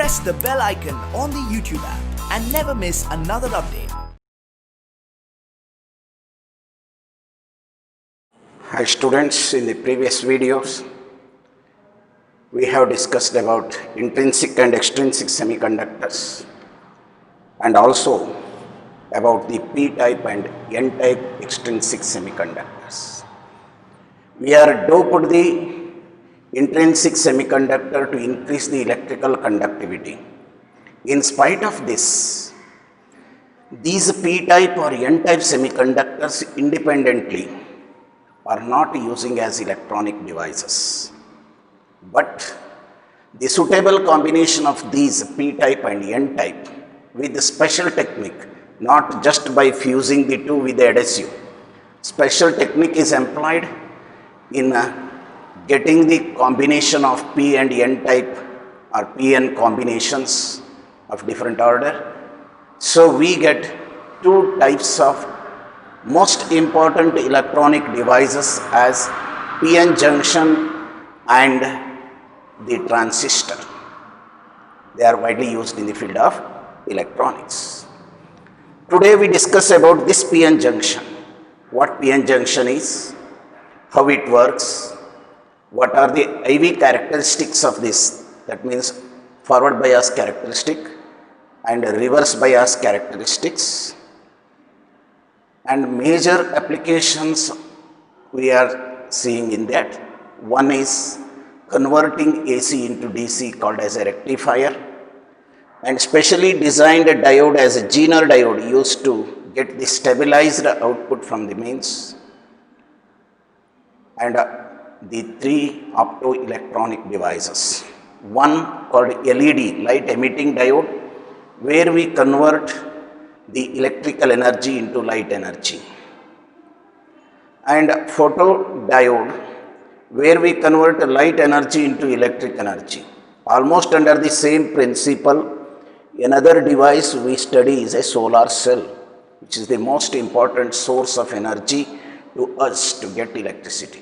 press the bell icon on the YouTube app and never miss another update. Hi students, in the previous videos we have discussed about intrinsic and extrinsic semiconductors and also about the p-type and n-type extrinsic semiconductors. We are doped the intrinsic semiconductor to increase the electrical conductivity. In spite of this, these p-type or n-type semiconductors independently are not using as electronic devices. But the suitable combination of these p-type and n-type with the special technique, not just by fusing the two with the adhesive. Special technique is employed in getting the combination of p and n-type or p-n combinations of different order. So we get two types of most important electronic devices as p-n junction and the transistor. They are widely used in the field of electronics. Today we discuss about this p-n junction. What p-n junction is, how it works, what are the IV characteristics of this, that means forward bias characteristic and reverse bias characteristics, and major applications we are seeing in that. One is converting AC into DC called as a rectifier, and specially designed a diode as a Zener diode used to get the stabilized output from the mains, and the three optoelectronic devices. One called LED, light emitting diode, where we convert the electrical energy into light energy, and photodiode, where we convert light energy into electric energy. Almost under the same principle, another device we study is a solar cell, which is the most important source of energy to us to get electricity.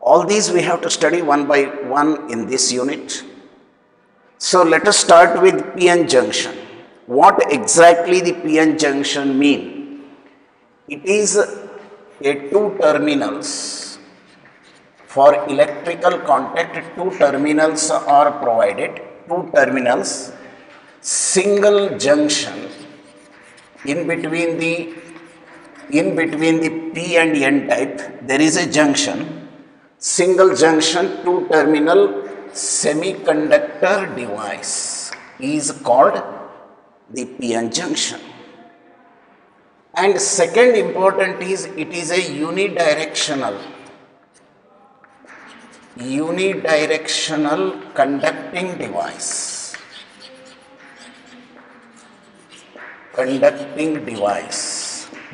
All these we have to study one by one in this unit. So let us start with p-n junction. What exactly the p-n junction mean? It is a two terminals. For electrical contact, two terminals are provided. Two terminals, single junction in between the p and n type. There is a junction. Single junction, two terminal semiconductor device is called the p-n junction. And second important is, it is a unidirectional conducting device.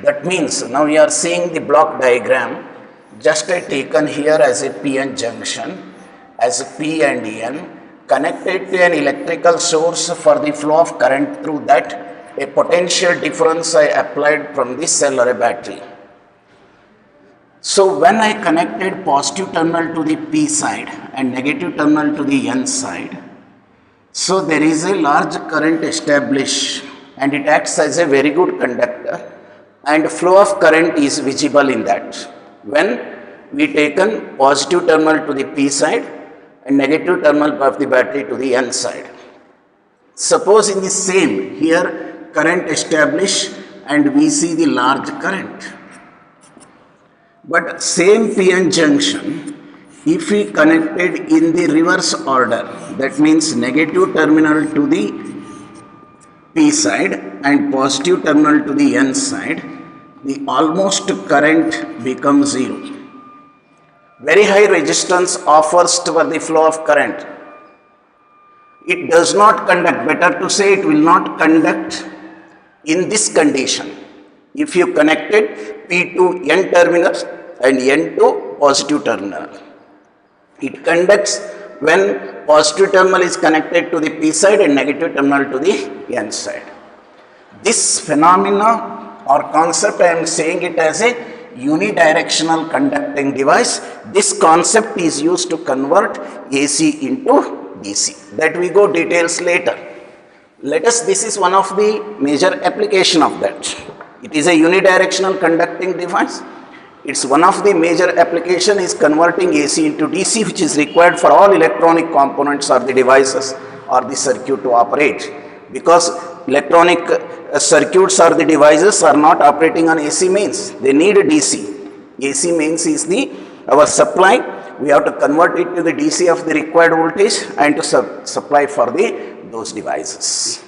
That means now we are seeing the block diagram. Just taken here as a p-n junction, as p and n, connected to an electrical source for the flow of current through that, a potential difference I applied from the cell or a battery. So when I connected positive terminal to the p side and negative terminal to the n side, so there is a large current established and it acts as a very good conductor, and flow of current is visible in that. When we taken positive terminal to the p side and negative terminal of the battery to the n side. Suppose in the same, here current established and we see the large current. But same p-n junction, if we connected in the reverse order, that means negative terminal to the p side and positive terminal to the n side, the almost current becomes zero. Very high resistance offers for the flow of current. It does not conduct, better to say it will not conduct in this condition. If you connected p to n terminals and n to positive terminal, it conducts when positive terminal is connected to the p side and negative terminal to the n side. This phenomena or concept, I am saying it as a unidirectional conducting device. This concept is used to convert AC into DC. That we go details later. This is one of the major application of that. It is a unidirectional conducting device. It's one of the major application is converting AC into DC, which is required for all electronic components or the devices or the circuit to operate. Because electronic circuits or the devices are not operating on AC mains. They need a DC. AC mains is our supply. We have to convert it to the DC of the required voltage and to supply for those devices.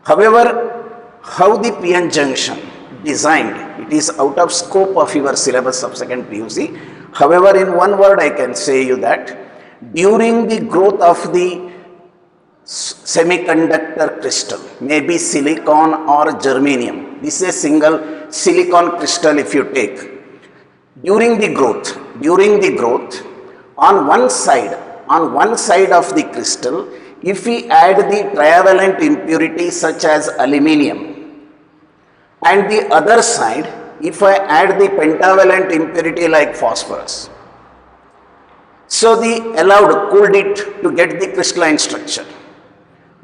However, how the PN junction designed, it is out of scope of your syllabus of second PUC. However, in one word I can say you that during the growth of the semiconductor crystal, maybe silicon or germanium, this is a single silicon crystal if you take. During the growth, on one side of the crystal, if we add the trivalent impurities such as aluminium, and the other side, if I add the pentavalent impurity like phosphorus, so the allowed cooled it to get the crystalline structure.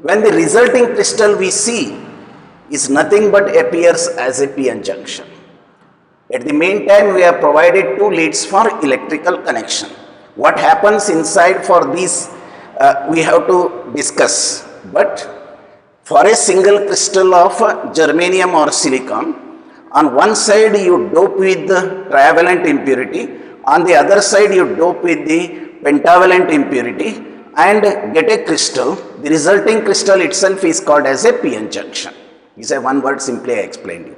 When the resulting crystal we see is nothing but appears as a PN junction. At the meantime, we have provided two leads for electrical connection. What happens inside for these we have to discuss. But for a single crystal of germanium or silicon, on one side you dope with the trivalent impurity, on the other side you dope with the pentavalent impurity and get a crystal. The resulting crystal itself is called as a PN junction. This is a one word simply I explained you.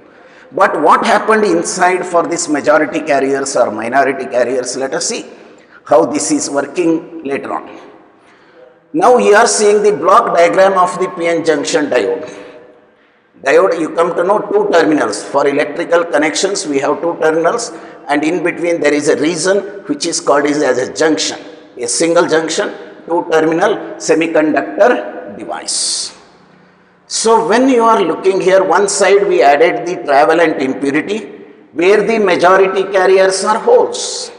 But what happened inside for this majority carriers or minority carriers, let us see how this is working later on. Now you are seeing the block diagram of the PN junction diode. Diode, you come to know two terminals. For electrical connections we have two terminals, and in between there is a region which is called as a junction, a single junction, two terminal semiconductor device. So when you are looking here, one side we added the trivalent impurity where the majority carriers are holes.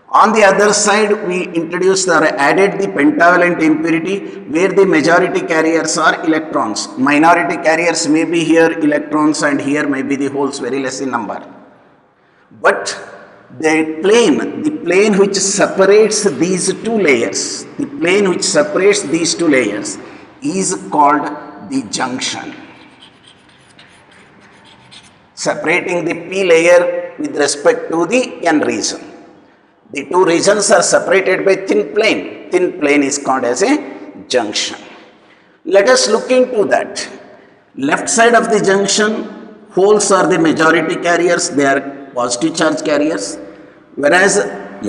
On the other side, we introduced or added the pentavalent impurity where the majority carriers are electrons. Minority carriers may be here electrons and here may be the holes, very less in number. But the plane which separates these two layers, is called the junction. Separating the P layer with respect to the N region. The two regions are separated by thin plane. Thin plane is called as a junction. Let us look into that. Left side of the junction, holes are the majority carriers, they are positive charge carriers. Whereas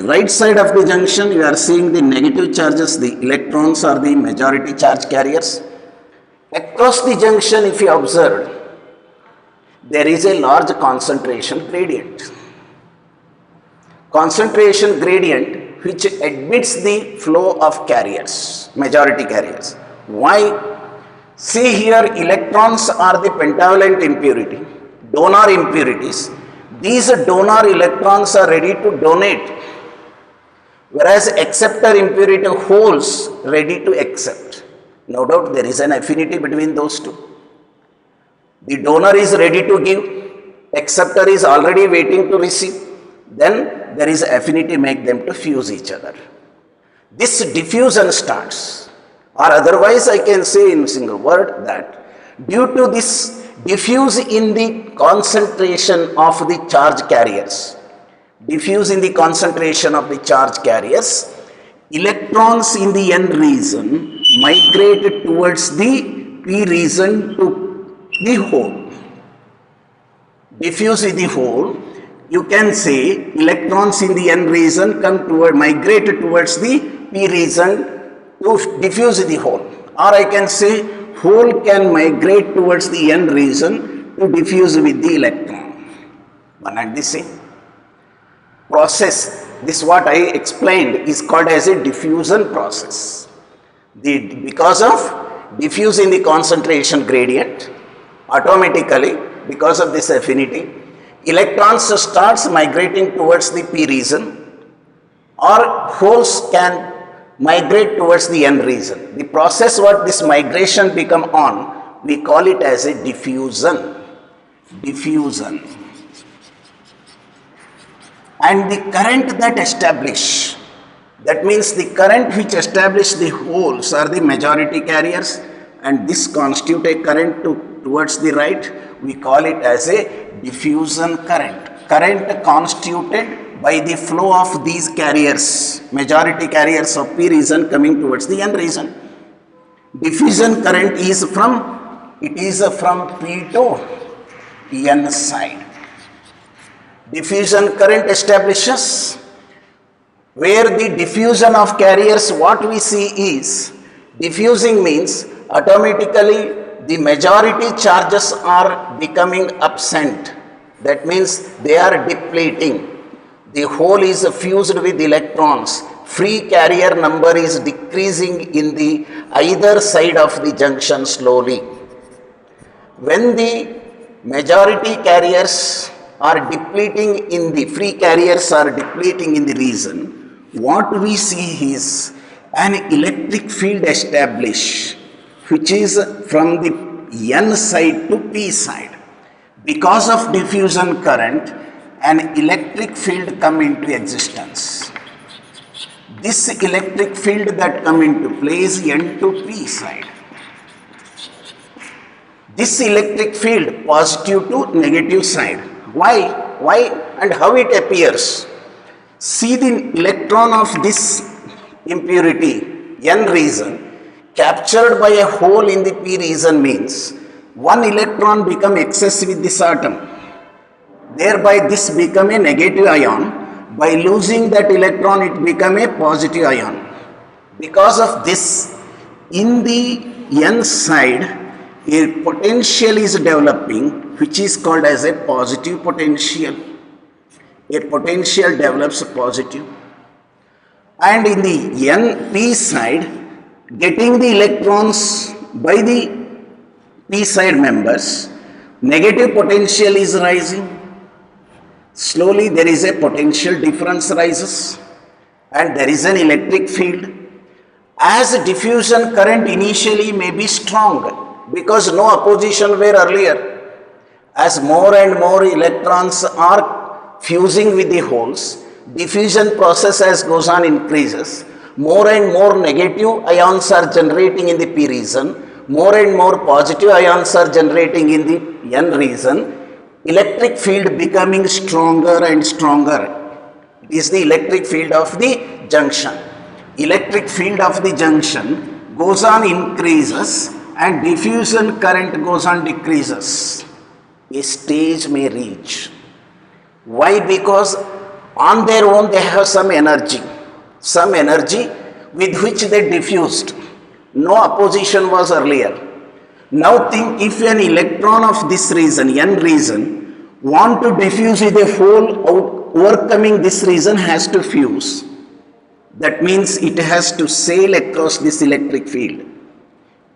right side of the junction, you are seeing the negative charges, the electrons are the majority charge carriers. Across the junction, if you observe, there is a large concentration gradient. Concentration gradient which admits the flow of carriers, majority carriers. Why? See here, electrons are the pentavalent impurity, donor impurities. These donor electrons are ready to donate, whereas acceptor impurity holes ready to accept. No doubt there is an affinity between those two. The donor is ready to give, acceptor is already waiting to receive. Then there is affinity make them to fuse each other. This diffusion starts, or otherwise I can say in a single word that due to this diffuse in the concentration of the charge carriers, electrons in the N region migrate towards the P region to the hole. Diffuse in the hole, you can say electrons in the N region migrate towards the P region to diffuse the hole, or I can say hole can migrate towards the N region to diffuse with the electron. One and the same process. This what I explained is called as a diffusion process. Because of diffusing the concentration gradient, automatically because of this affinity, electrons starts migrating towards the P region, or holes can migrate towards the n region. The process what this migration become on, we call it as a diffusion. Diffusion. And the current that establish, that means the current which establish the holes are the majority carriers, and this constitute a current towards the right. We call it as a diffusion current. Current constituted by the flow of these carriers, majority carriers of P region coming towards the N region. Diffusion current is from P to N side. Diffusion current establishes where the diffusion of carriers, what we see is, diffusing means automatically the majority charges are becoming absent. That means they are depleting. The hole is fused with electrons. Free carrier number is decreasing in the either side of the junction slowly. When the majority carriers are depleting in the free carriers are depleting in the region, what we see is an electric field established, which is from the N side to P side. Because of diffusion current, an electric field come into existence. This electric field that come into play is N to P side. This electric field positive to negative side. Why and how it appears? See the electron of this impurity, N region, captured by a hole in the P region means one electron become excess with this atom. Thereby this become a negative ion. By losing that electron it become a positive ion. Because of this, in the N side, a potential is developing which is called as a positive potential. A potential develops positive. And in the NP side, getting the electrons by the P side members, negative potential is rising. Slowly there is a potential difference rises and there is an electric field. As diffusion current initially may be strong because no opposition were earlier. As more and more electrons are fusing with the holes, diffusion process as goes on increases. More and more negative ions are generating in the P region. More and more positive ions are generating in the N region. Electric field becoming stronger and stronger. It is the electric field of the junction. Electric field of the junction goes on increases and diffusion current goes on decreases. A stage may reach. Why? Because on their own they have some energy with which they diffused. No opposition was earlier. Now think, if an electron of this region, N region, want to diffuse with a hole overcoming this region has to fuse. That means it has to sail across this electric field.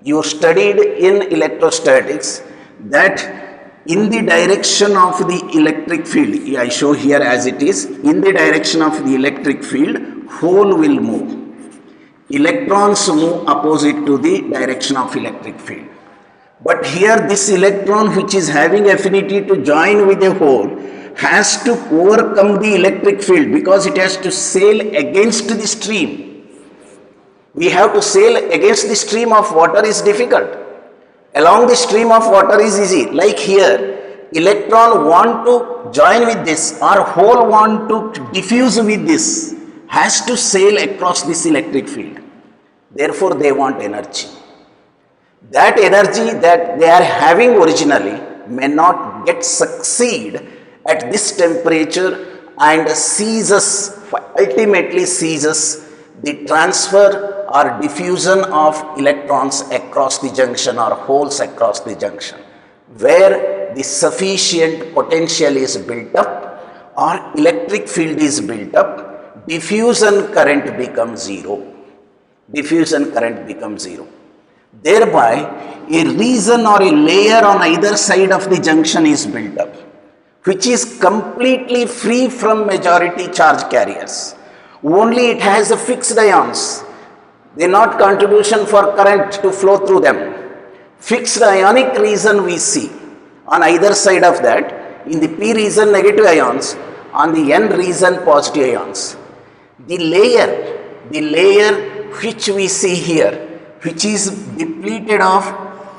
You studied in electrostatics that in the direction of the electric field, I show here as it is, in the direction of the electric field, hole will move. Electrons move opposite to the direction of electric field. But here this electron which is having affinity to join with a hole has to overcome the electric field because it has to sail against the stream. We have to sail against the stream of water is difficult. Along the stream of water is easy. Like here, electron want to join with this or hole want to diffuse with this, has to sail across this electric field. Therefore, they want energy. That energy that they are having originally may not get succeed at this temperature and ultimately ceases the transfer or diffusion of electrons across the junction or holes across the junction, where the sufficient potential is built up or electric field is built up, diffusion current becomes zero. Diffusion current becomes zero. Thereby, a region or a layer on either side of the junction is built up, which is completely free from majority charge carriers. Only it has a fixed ions. They not contribution for current to flow through them. Fixed ionic region we see on either side of that. In the p region negative ions, on the n region positive ions. The layer which we see here, which is depleted of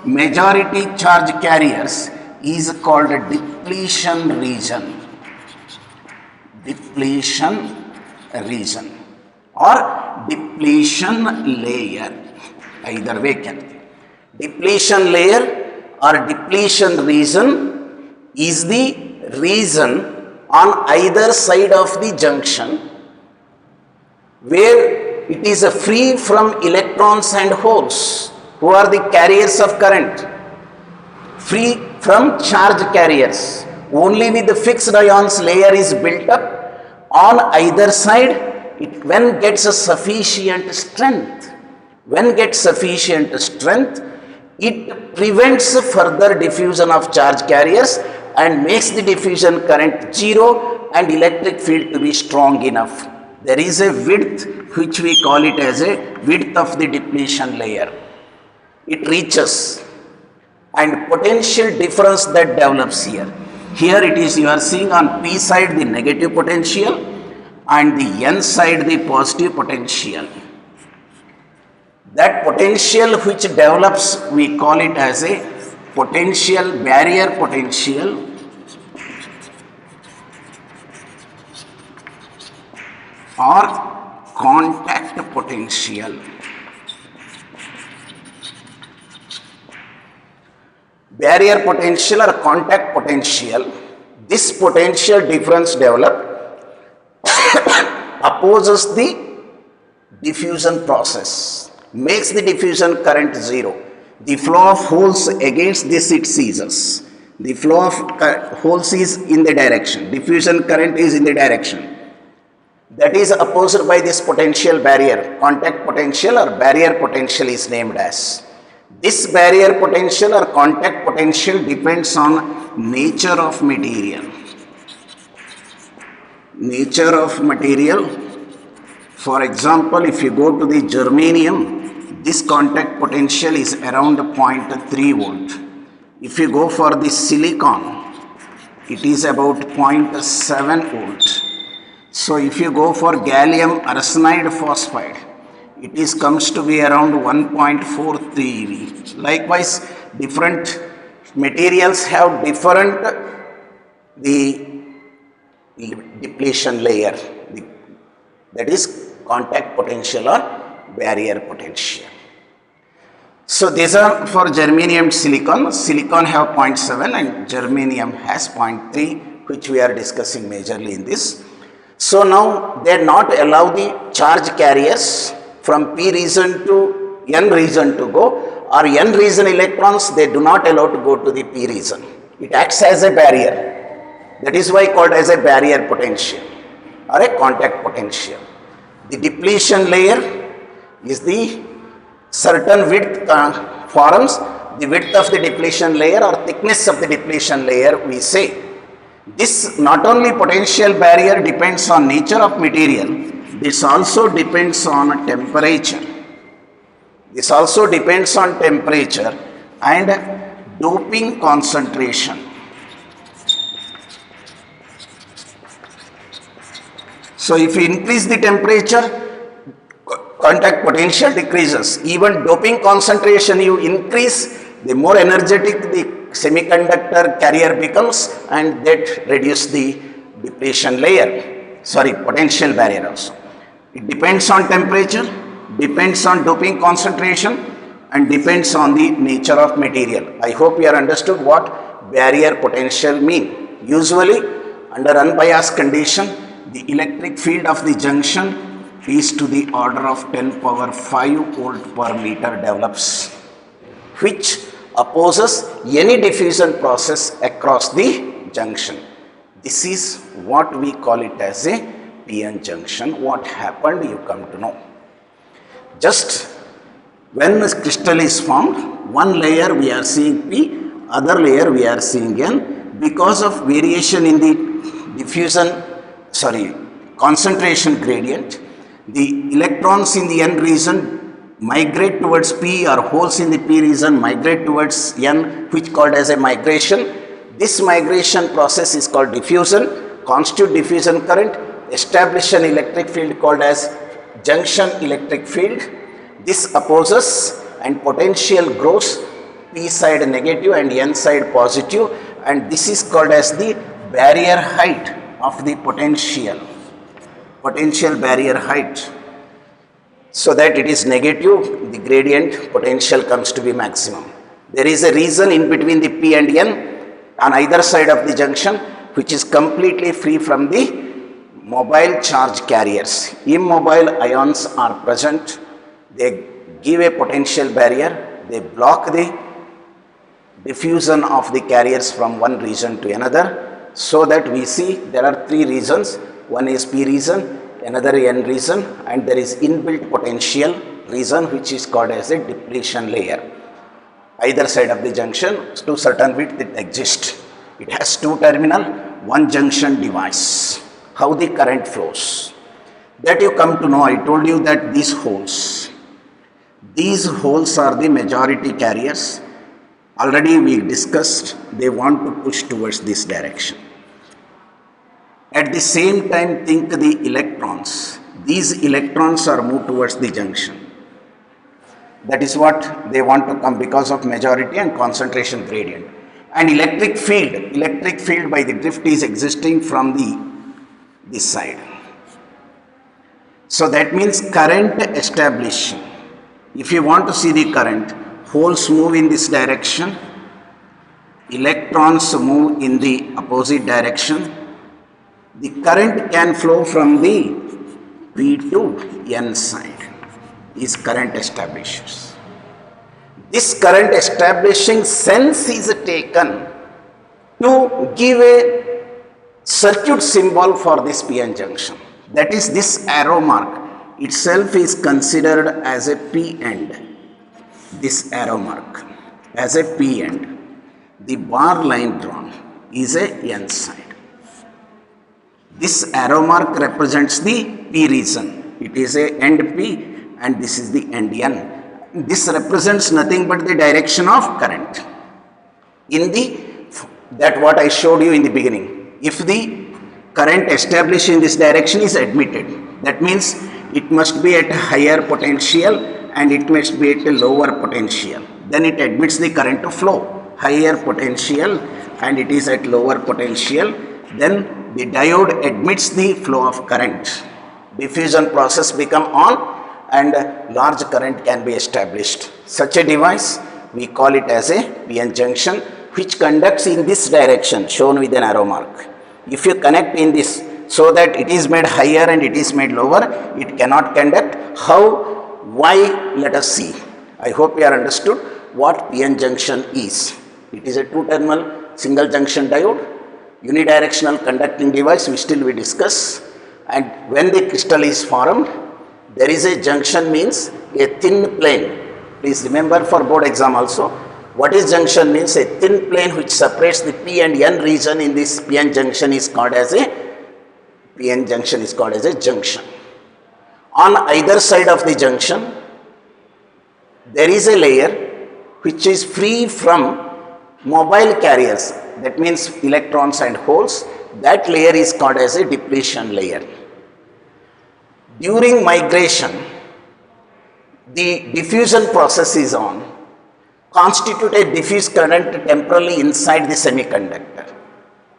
majority charge carriers, is called a depletion region. Depletion region or depletion layer, either way can be. Depletion layer or depletion region is the region on either side of the junction where it is free from electrons and holes, who are the carriers of current, free from charge carriers. Only with the fixed ions layer is built up on either side. It when gets a sufficient strength, it prevents further diffusion of charge carriers and makes the diffusion current zero and electric field to be strong enough. There is a width which we call it as a width of the depletion layer. It reaches, and potential difference that develops here. Here it is, you are seeing on P side the negative potential and the N side the positive potential. That potential which develops, we call it as a potential, barrier potential, or contact potential. Barrier potential or contact potential, this potential difference developed opposes the diffusion process, makes the diffusion current zero. The flow of holes against this it ceases. The flow of holes is in the direction, diffusion current is in the direction. That is opposed by this potential barrier, contact potential or barrier potential is named as. This barrier potential or contact potential depends on nature of material. Nature of material. For example, if you go to the germanium, this contact potential is around 0.3 volt. If you go for the silicon, it is about 0.7 volt. So if you go for gallium arsenide phosphide, it is comes to be around 1.43 eV. Likewise, different materials have different the depletion layer, that is contact potential or barrier potential. So these are for germanium silicon. Silicon have 0.7 and germanium has 0.3, which we are discussing majorly in this. So now they not allow the charge carriers from P region to N region to go, or N region electrons they do not allow to go to the P region. It acts as a barrier. That is why called as a barrier potential or a contact potential. The depletion layer is the certain width forms the width of the depletion layer or thickness of the depletion layer we say. This not only potential barrier depends on nature of material, this also depends on temperature. This also depends on temperature and doping concentration. So if you increase the temperature, contact potential decreases. Even doping concentration you increase, the more energetic the semiconductor carrier becomes, and that reduces the depletion layer, potential barrier also. It depends on temperature, depends on doping concentration, and depends on the nature of material. I hope you have understood what barrier potential mean. Usually under unbiased condition, the electric field of the junction is to the order of 10 power 5 volt per meter develops, which opposes any diffusion process across the junction. This is what we call it as a PN junction. What happened you come to know. Just when this crystal is formed, one layer we are seeing P, other layer we are seeing N. Because of variation in the concentration gradient, the electrons in the N region migrate towards P, or holes in the P region migrate towards N, which called as a migration. This migration process is called diffusion, constitute diffusion current, establish an electric field called as junction electric field. This opposes and potential grows, P side negative and N side positive, and this is called as the barrier height of the potential barrier height. So that it is negative, the gradient potential comes to be maximum. There is a region in between the P and N on either side of the junction which is completely free from the mobile charge carriers. Immobile ions are present, they give a potential barrier, they block the diffusion of the carriers from one region to another, so that we see there are three regions. One is P region, another N region, and there is inbuilt potential region which is called as a depletion layer. Either side of the junction to certain width it exists. It has two terminal, one junction device. How the current flows, that you come to know. I told you that these holes are the majority carriers. Already we discussed, they want to push towards this direction. At the same time, think the electrons. These electrons are moved towards the junction. That is what they want to come because of majority and concentration gradient. And electric field by the drift is existing from this side. So that means current established. If you want to see the current, holes move in this direction, electrons move in the opposite direction. The current can flow from the P to N side. Is current establishes. This current establishing sense is taken to give a circuit symbol for this PN junction. That is, this arrow mark itself is considered as a P end. This arrow mark as a P end. The bar line drawn is a N side. This arrow mark represents the P region. It is a end P. And this is the end N. This represents nothing but the direction of current. That what I showed you in the beginning. If the current established in this direction is admitted, that means it must be at a higher potential and it must be at a lower potential. Then it admits the current to flow. Higher potential and it is at lower potential. Then the diode admits the flow of current. Diffusion process become on and large current can be established. Such a device, we call it as a PN junction, which conducts in this direction shown with an arrow mark. If you connect in this so that it is made higher and it is made lower, it cannot conduct. How? Why? Let us see. I hope you are understood what PN junction is. It is a two-terminal single junction diode, unidirectional conducting device, we discuss. And when the crystal is formed, there is a junction means a thin plane. Please remember for board exam also, what is junction means? A thin plane which separates the P and N region in this PN junction is called as a junction. On either side of the junction, there is a layer which is free from mobile carriers. That means electrons and holes. That layer is called as a depletion layer. During migration, the diffusion process is on, constitute a diffuse current temporarily inside the semiconductor.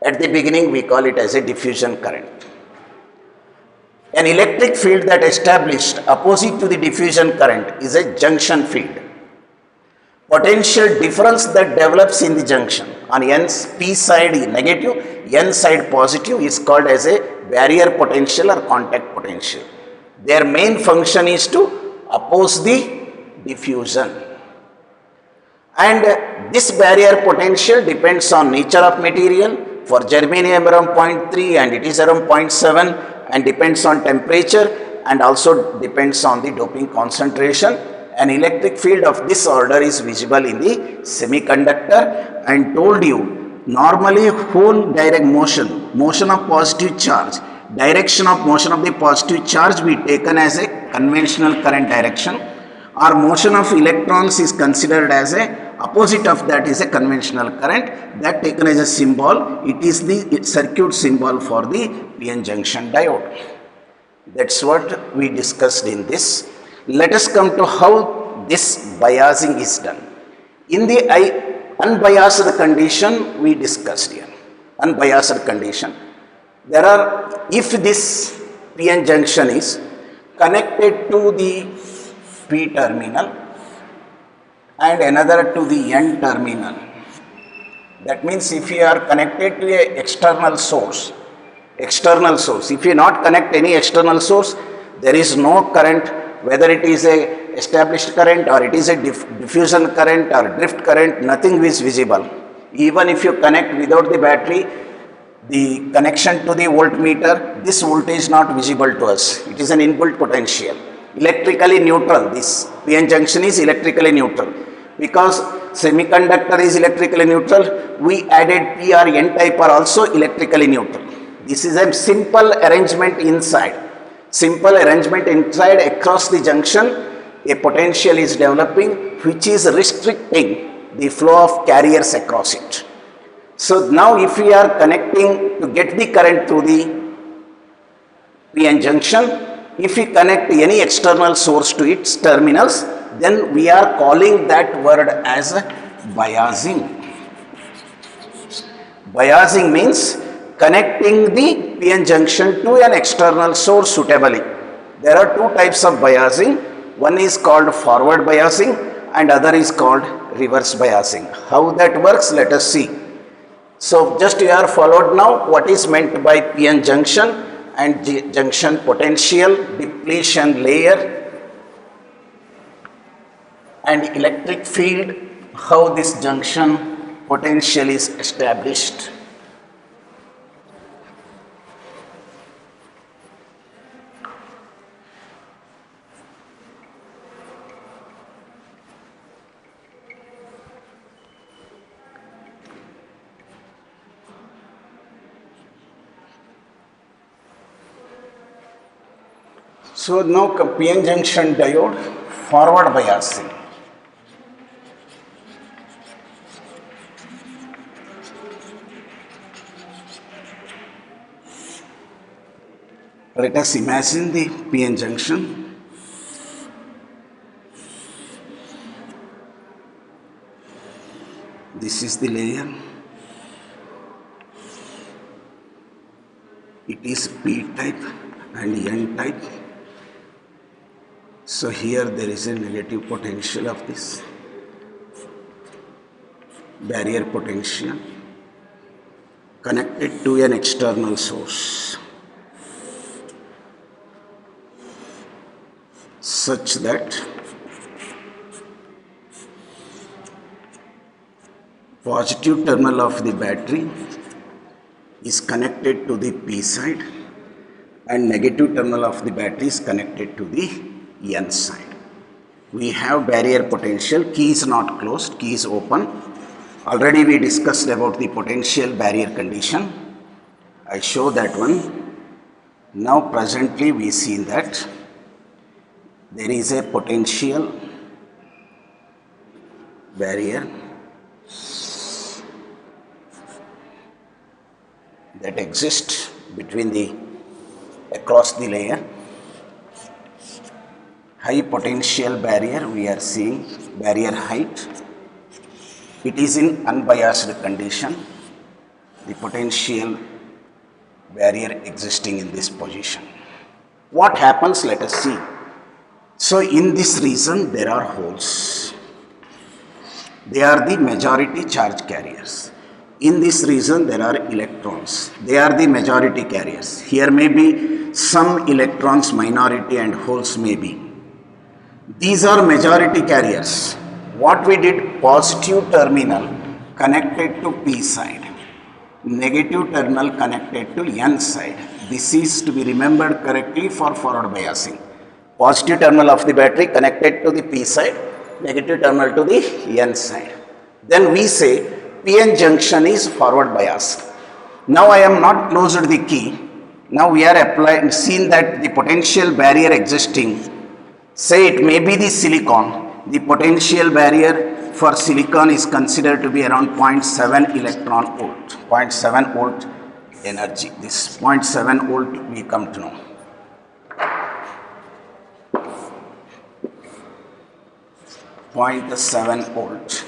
At the beginning, we call it as a diffusion current. An electric field that established opposite to the diffusion current is a junction field. Potential difference that develops in the junction on P side negative, N side positive is called as a barrier potential or contact potential. Their main function is to oppose the diffusion. And this barrier potential depends on nature of material. For germanium around 0.3 and it is around 0.7, and depends on temperature and also depends on the doping concentration. An electric field of this order is visible in the semiconductor, and told you normally whole direct motion of positive charge, direction of motion of the positive charge be taken as a conventional current direction. or motion of electrons is considered as a opposite of that is a conventional current, that taken as a symbol, it is the circuit symbol for the PN junction diode. That's what we discussed in this. Let us come to how this biasing is done. In the unbiased condition we discussed here, unbiased condition, there are, if this PN junction is connected to the P terminal and another to the N terminal, that means if you are connected to a external source, if you not connect any external source, there is no current, whether it is a established current or it is a diffusion current or drift current, nothing is visible. Even if you connect without the battery, the connection to the voltmeter, this voltage is not visible to us. It is an inbuilt potential. Electrically neutral, this PN junction is electrically neutral. Because semiconductor is electrically neutral, we added P or N type are also electrically neutral. This is a simple arrangement inside. Simple arrangement inside, across the junction, a potential is developing which is restricting the flow of carriers across it. So now if we are connecting to get the current through the PN junction, if we connect any external source to its terminals, then we are calling that word as biasing. Biasing means connecting the PN junction to an external source suitably. There are two types of biasing. One is called forward biasing and other is called reverse biasing. How that works, let us see. So just you are followed now what is meant by PN junction and junction potential, depletion layer and electric field, how this junction potential is established. So now PN junction diode, forward biasing. Let us imagine the PN junction. This is the layer. It is P type and N type. So here there is a negative potential of this barrier potential connected to an external source, such that positive terminal of the battery is connected to the P side and negative terminal of the battery is connected to the N side. We have barrier potential, key is not closed, key is open. Already we discussed about the potential barrier condition. I show that one. Now presently we see that there is a potential barrier that exists between the across the layer. High potential barrier, we are seeing barrier height. It is in unbiased condition. The potential barrier existing in this position. What happens? Let us see. So in this region there are holes. They are the majority charge carriers. In this region there are electrons. They are the majority carriers. Here may be some electrons, minority, and holes may be. These are majority carriers. What we did, positive terminal connected to P side, negative terminal connected to N side. This is to be remembered correctly for forward biasing. Positive terminal of the battery connected to the P side, negative terminal to the N side. Then we say PN junction is forward biased. Now I am not closed the key. Now we are applying, seen that the potential barrier existing Say it may be the silicon. The potential barrier for silicon is considered to be around 0.7 electron volt, 0.7 volt energy. This 0.7 volt we come to know. Point 0.7 volt.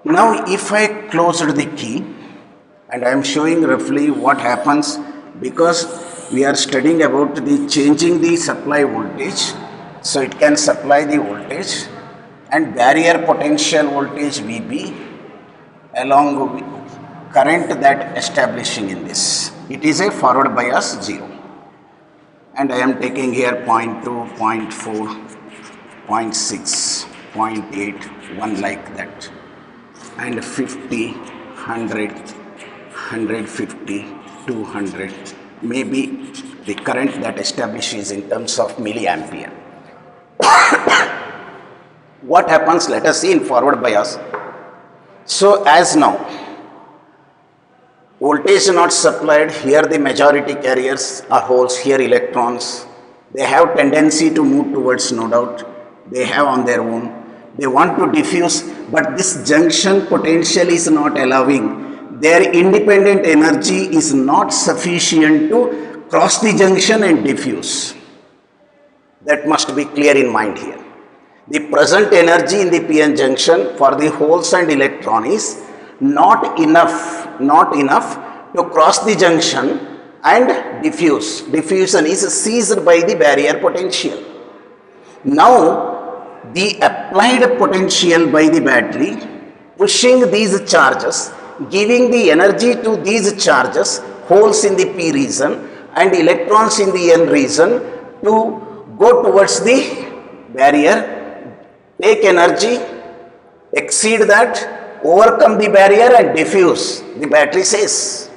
Now if I closed the key and I am showing roughly what happens, because we are studying about the changing the supply voltage, so it can supply the voltage and barrier potential voltage VB along with current that establishing in this. It is a forward bias 0 and I am taking here 0.2, 0.4, 0.6, 0.8, 1 like that, and 50, 100, 150, 200, maybe the current that establishes in terms of milliampere. What happens? Let us see in forward bias. So as now voltage not supplied, here the majority carriers are holes, here electrons. They have tendency to move towards, no doubt. They have on their own. They want to diffuse, but this junction potential is not allowing. Their independent energy is not sufficient to cross the junction and diffuse. That must be clear in mind here. The present energy in the PN junction for the holes and electron is not enough to cross the junction and diffuse. Diffusion is seized by the barrier potential. Now, the applied potential by the battery pushing these charges, giving the energy to these charges, holes in the P region and electrons in the N region to go towards the barrier, take energy, exceed that, overcome the barrier and diffuse, the battery says.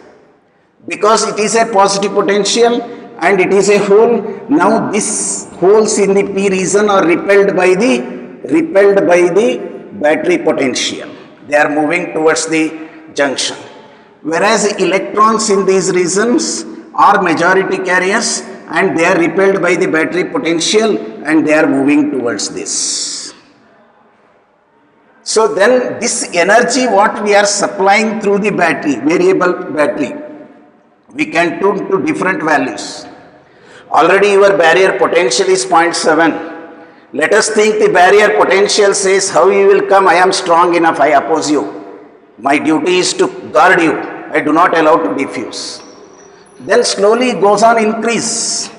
Because it is a positive potential and it is a hole, now these holes in the P region are repelled by the battery potential. They are moving towards the junction. Whereas electrons in these regions are majority carriers and they are repelled by the battery potential and they are moving towards this. So then this energy what we are supplying through the battery, variable battery, we can tune to different values. Already your barrier potential is 0.7. Let us think the barrier potential says, how you will come? I am strong enough, I oppose you. My duty is to guard you. I do not allow to diffuse. Then slowly it goes on increase.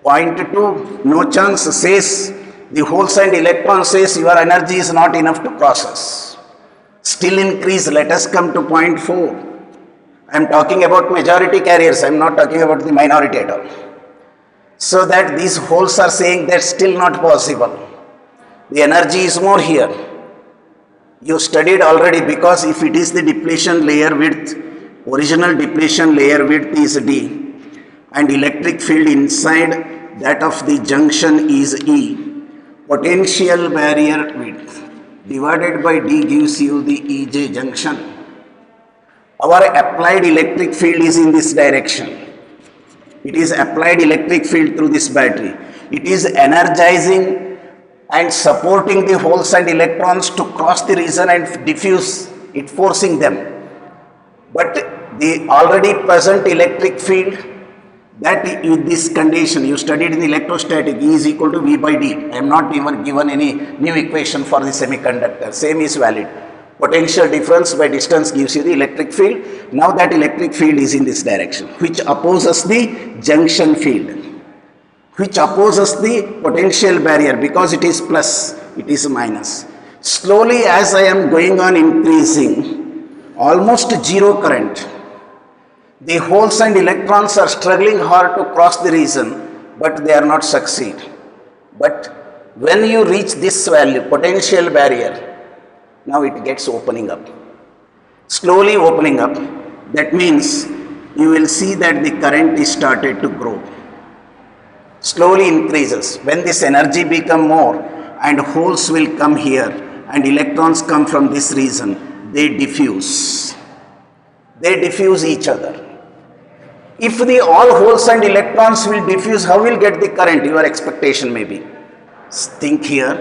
0.2, no chance, says the holes and electron says your energy is not enough to process. Still increase, let us come to 0.4. I am talking about majority carriers, I am not talking about the minority at all. So that these holes are saying that's still not possible. The energy is more here. You studied already, because if it is the depletion layer width, original depletion layer width is D and electric field inside that of the junction is E. Potential barrier width divided by D gives you the EJ junction. Our applied electric field is in this direction. It is applied electric field through this battery. It is energizing and supporting the holes and electrons to cross the region and diffuse it, forcing them. But the already present electric field, that in this condition you studied in electrostatic, E is equal to V by D. I am not even given any new equation for the semiconductor. Same is valid. Potential difference by distance gives you the electric field. Now that electric field is in this direction, which opposes the junction field, which opposes the potential barrier, because it is plus, it is minus. Slowly as I am going on increasing, almost zero current. The holes and electrons are struggling hard to cross the region, but they are not succeed. But when you reach this value, potential barrier, now it gets opening up, slowly opening up. That means you will see that the current is started to grow, slowly increases. When this energy become more and holes will come here and electrons come from this region, they diffuse each other. If the all holes and electrons will diffuse, how will get the current? Your expectation may be. Think here,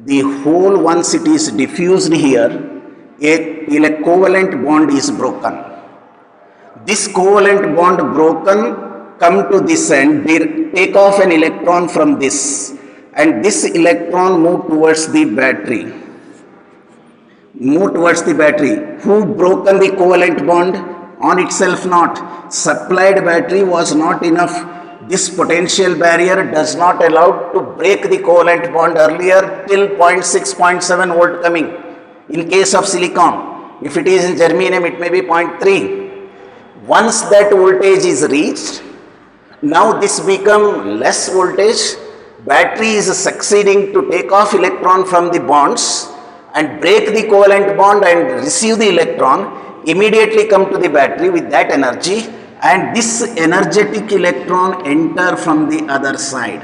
the whole once it is diffused here, a covalent bond is broken. This covalent bond broken, come to this end, they take off an electron from this, and this electron move towards the battery. Who broken the covalent bond? On itself not. Supplied battery was not enough. This potential barrier does not allow to break the covalent bond earlier till 0.6, 0.7 volt coming. In case of silicon, if it is in germanium, it may be 0.3. Once that voltage is reached, now this become less voltage. Battery is succeeding to take off electron from the bonds and break the covalent bond and receive the electron, immediately come to the battery with that energy, and this energetic electron enter from the other side.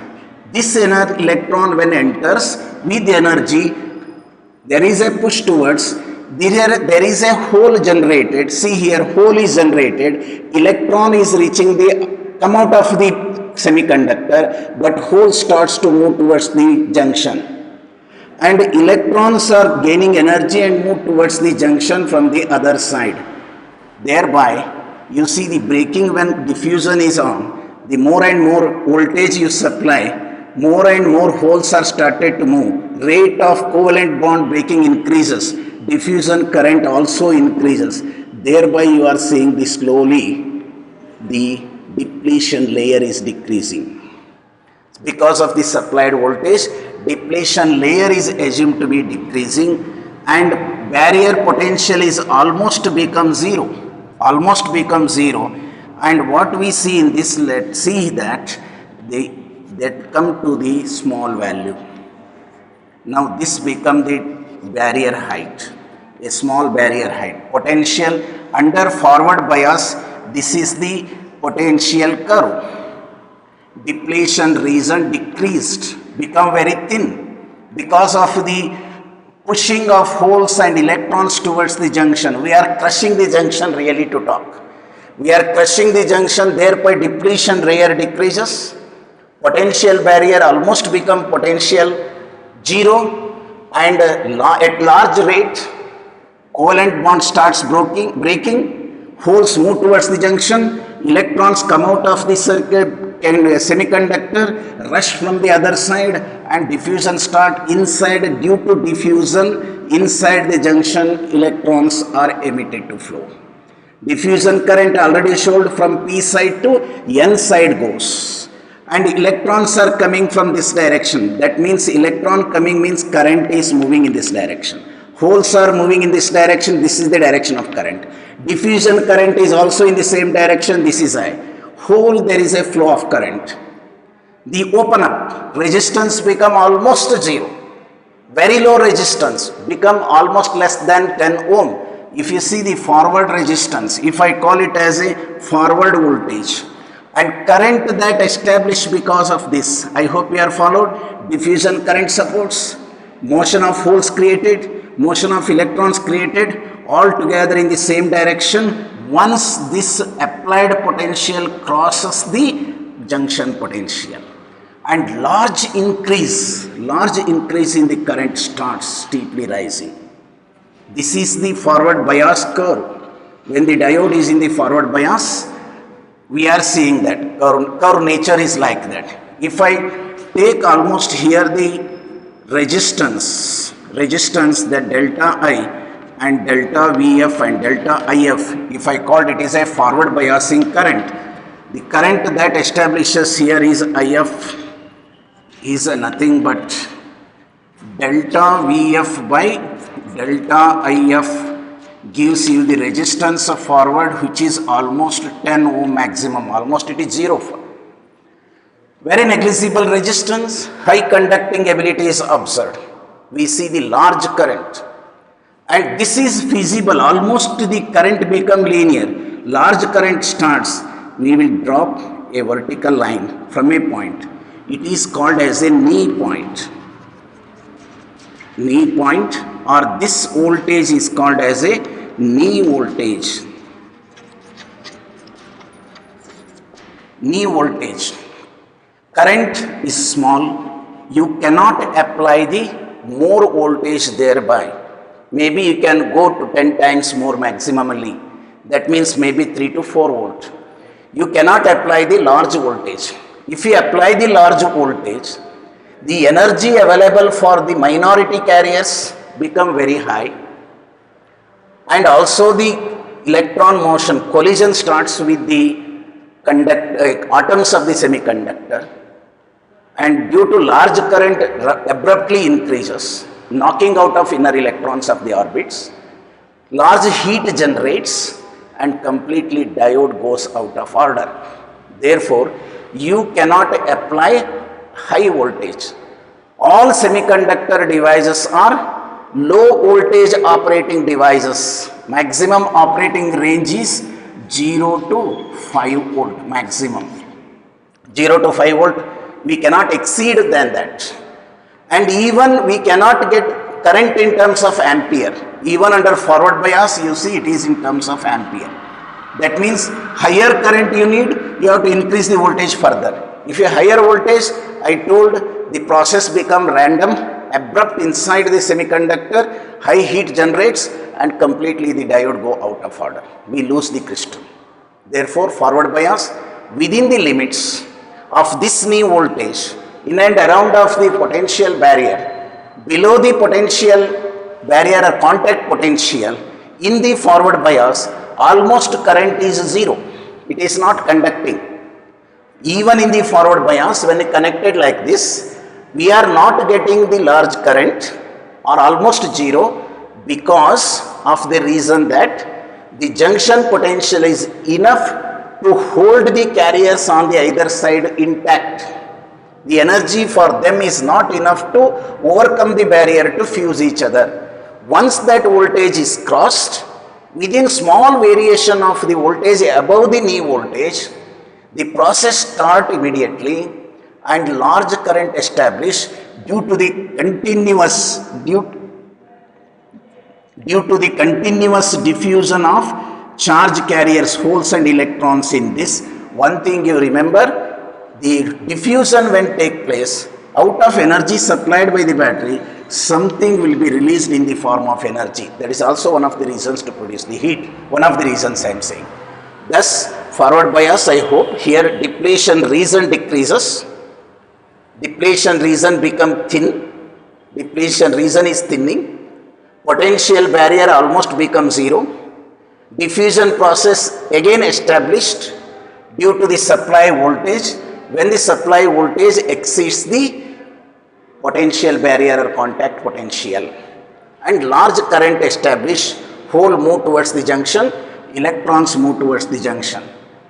This electron when enters with energy, there is a push towards, there is a hole generated. See here, hole is generated, electron is reaching the, come out of the semiconductor, but hole starts to move towards the junction. And electrons are gaining energy and move towards the junction from the other side. Thereby, you see the breaking when diffusion is on, the more and more voltage you supply, more and more holes are started to move. Rate of covalent bond breaking increases. Diffusion current also increases. Thereby you are seeing the slowly the depletion layer is decreasing. Because of the supplied voltage, depletion layer is assumed to be decreasing and barrier potential is almost become zero. And what we see in this, let's see that that come to the small value. Now this become the barrier height, a small barrier height. Potential under forward bias, this is the potential curve. Depletion region decreased, become very thin because of the pushing of holes and electrons towards the junction. We are crushing the junction, really to talk. We are crushing the junction, thereby depletion layer decreases. Potential barrier almost become potential zero, and at large rate, covalent bond starts breaking, holes move towards the junction, electrons come out of the circuit, semiconductor, rush from the other side, and diffusion start inside. Due to diffusion, inside the junction, electrons are emitted to flow. Diffusion current already showed from P side to N side goes. And electrons are coming from this direction. That means electron coming means current is moving in this direction. Holes are moving in this direction. This is the direction of current. Diffusion current is also in the same direction. This is I. Hole, there is a flow of current. The open up, resistance become almost zero. Very low resistance become almost less than 10 ohm. If you see the forward resistance, if I call it as a forward voltage, and current that established because of this, I hope you are followed. Diffusion current supports, motion of holes created, motion of electrons created, all together in the same direction. Once this applied potential crosses the junction potential, and large increase in the current starts steeply rising. This is the forward bias curve. When the diode is in the forward bias, we are seeing that curve nature is like that. If I take almost here the resistance that delta I and delta Vf and delta If, if I called it is a forward biasing current, the current that establishes here is If is nothing but delta Vf by delta If gives you the resistance of forward, which is almost 10 ohm maximum, almost it is 0. Very negligible resistance, high conducting ability is observed. We see the large current, and this is feasible, almost the current become linear. Large current starts, we will drop a vertical line from a point. It is called as a knee point. Knee point, or this voltage is called as a knee voltage. Knee voltage. Current is small, you cannot apply the more voltage thereby. Maybe you can go to 10 times more maximally. That means maybe 3 to 4 volt. You cannot apply the large voltage. If you apply the large voltage, the energy available for the minority carriers become very high, and also the electron motion collision starts with the atoms of the semiconductor, and due to large current abruptly increases, knocking out of inner electrons of the orbits, large heat generates and completely diode goes out of order. Therefore, you cannot apply high voltage. All semiconductor devices are low voltage operating devices. Maximum operating range is 0 to 5 volt maximum. 0 to 5 volt, we cannot exceed than that. And even we cannot get current in terms of ampere. Even under forward bias, you see it is in terms of ampere. That means higher current you need, you have to increase the voltage further. If you higher voltage, I told the process become random, abrupt inside the semiconductor, high heat generates and completely the diode go out of order. We lose the crystal. Therefore, forward bias within the limits of this knee voltage in and around of the potential barrier, below the potential barrier or contact potential, in the forward bias, almost current is zero. It is not conducting. Even in the forward bias, when connected like this, we are not getting the large current or almost zero, because of the reason that the junction potential is enough to hold the carriers on the either side intact. The energy for them is not enough to overcome the barrier to fuse each other. Once that voltage is crossed, within small variation of the voltage above the knee voltage, the process start immediately and large current established due to the continuous diffusion of charge carriers, holes and electrons in this. One thing you remember, the diffusion when take place, out of energy supplied by the battery, something will be released in the form of energy. That is also one of the reasons to produce the heat. One of the reasons I am saying. Thus, forward bias, I hope here depletion region decreases. Depletion region become thin. Depletion region is thinning. Potential barrier almost becomes zero. Diffusion process again established due to the supply voltage. When the supply voltage exceeds the potential barrier or contact potential, and large current established, hole move towards the junction, electrons move towards the junction.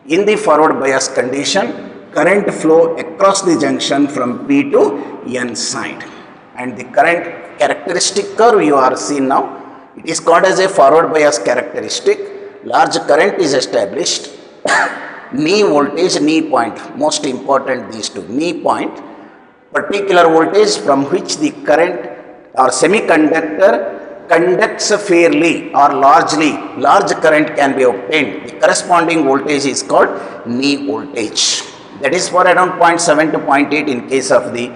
In the forward bias condition, current flow across the junction from P to N side, and the current characteristic curve you are seeing now, it is called as a forward bias characteristic. Large current is established. Knee voltage, knee point, most important these two, knee point, particular voltage from which the current or semiconductor conducts fairly or largely, large current can be obtained. The corresponding voltage is called knee voltage. That is for around 0.7 to 0.8 in case of the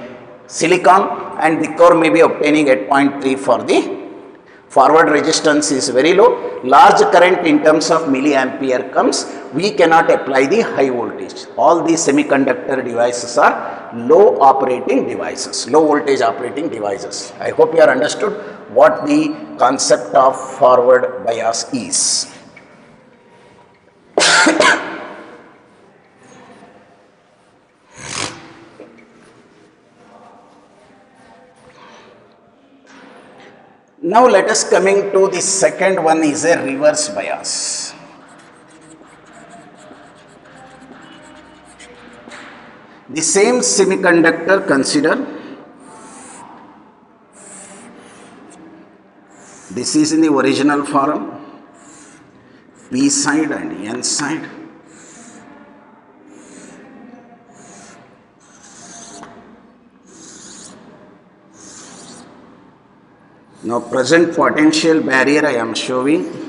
silicon, and the core may be obtaining at 0.3 for the forward resistance is very low. Large current in terms of milliampere comes, we cannot apply the high voltage. All these semiconductor devices are low operating devices, low voltage operating devices. I hope you are understood what the concept of forward bias is. Now let us coming to the second one is a reverse bias. The same semiconductor, consider this is in the original form, P side and N side. Now present potential barrier I am showing.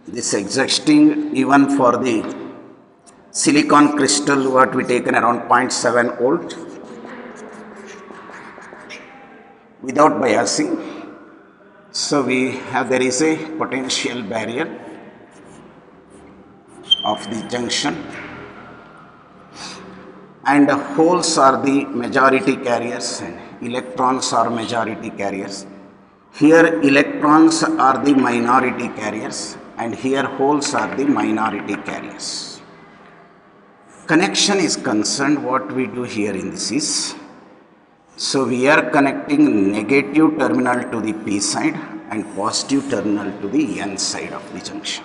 This existing even for the silicon crystal what we taken around 0.7 volt without biasing. So we have, there is a potential barrier of the junction, and holes are the majority carriers and electrons are majority carriers. Here electrons are the minority carriers and here holes are the minority carriers. Connection is concerned, what we do here in this is, so we are connecting negative terminal to the P side and positive terminal to the N side of the junction.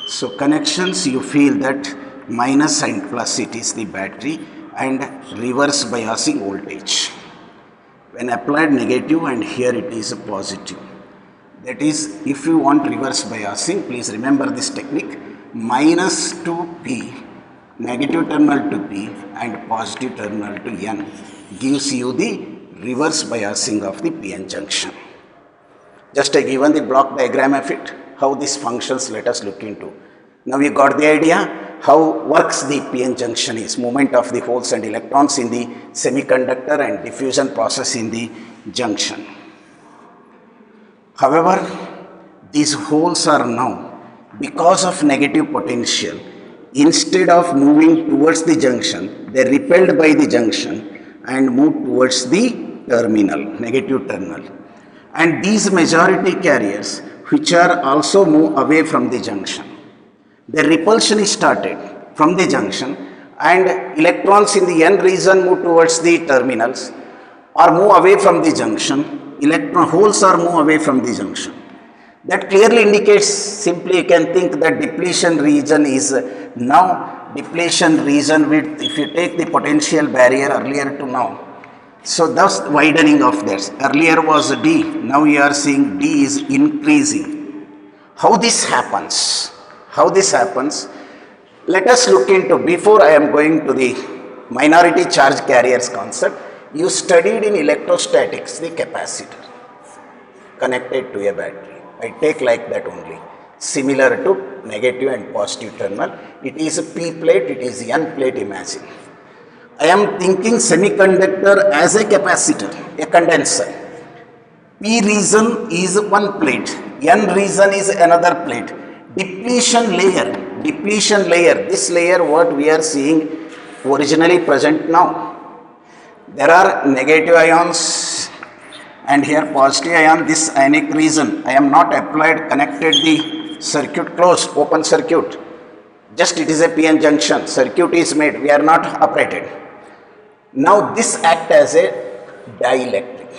So connections, you feel that minus and plus, it is the battery, and reverse biasing voltage. When applied negative and here it is a positive. That is, if you want reverse biasing, please remember this technique. Minus to P, negative terminal to P and positive terminal to N gives you the reverse biasing of the PN junction. Just I given the block diagram of it, how this functions, let us look into. Now you got the idea how works the PN junction is, movement of the holes and electrons in the semiconductor and diffusion process in the junction. However, these holes are now, because of negative potential, instead of moving towards the junction, they are repelled by the junction and move towards the terminal, negative terminal. And these majority carriers, which are also move away from the junction, the repulsion is started from the junction and electrons in the N region move towards the terminals or move away from the junction, electron holes are move away from the junction. That clearly indicates, simply you can think that depletion region is now depletion region with, if you take the potential barrier earlier to now, so thus widening of this. Earlier was D, now you are seeing D is increasing. How this happens? How this happens? Let us look into, before I am going to the minority charge carriers concept, you studied in electrostatics the capacitor connected to a battery. I take like that only, similar to negative and positive terminal. It is a P plate, it is N plate, imagine. I am thinking semiconductor as a capacitor, a condenser. P region is one plate, N region is another plate. Depletion layer, this layer what we are seeing originally present now. There are negative ions and here positive ion, this ionic region. I am not applied, connected the circuit closed, open circuit. Just it is a PN junction, circuit is made, we are not operated. Now this act as a dielectric.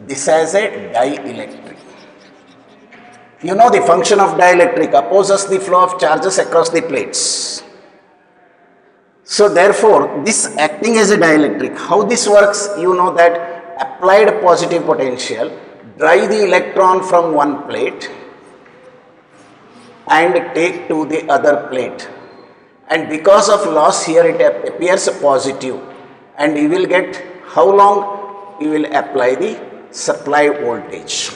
This as a dielectric. You know the function of dielectric, opposes the flow of charges across the plates. So therefore, this acting as a dielectric, how this works, you know that applied positive potential, drive the electron from one plate and take to the other plate. And because of loss here it appears positive, and you will get, how long you will apply the supply voltage.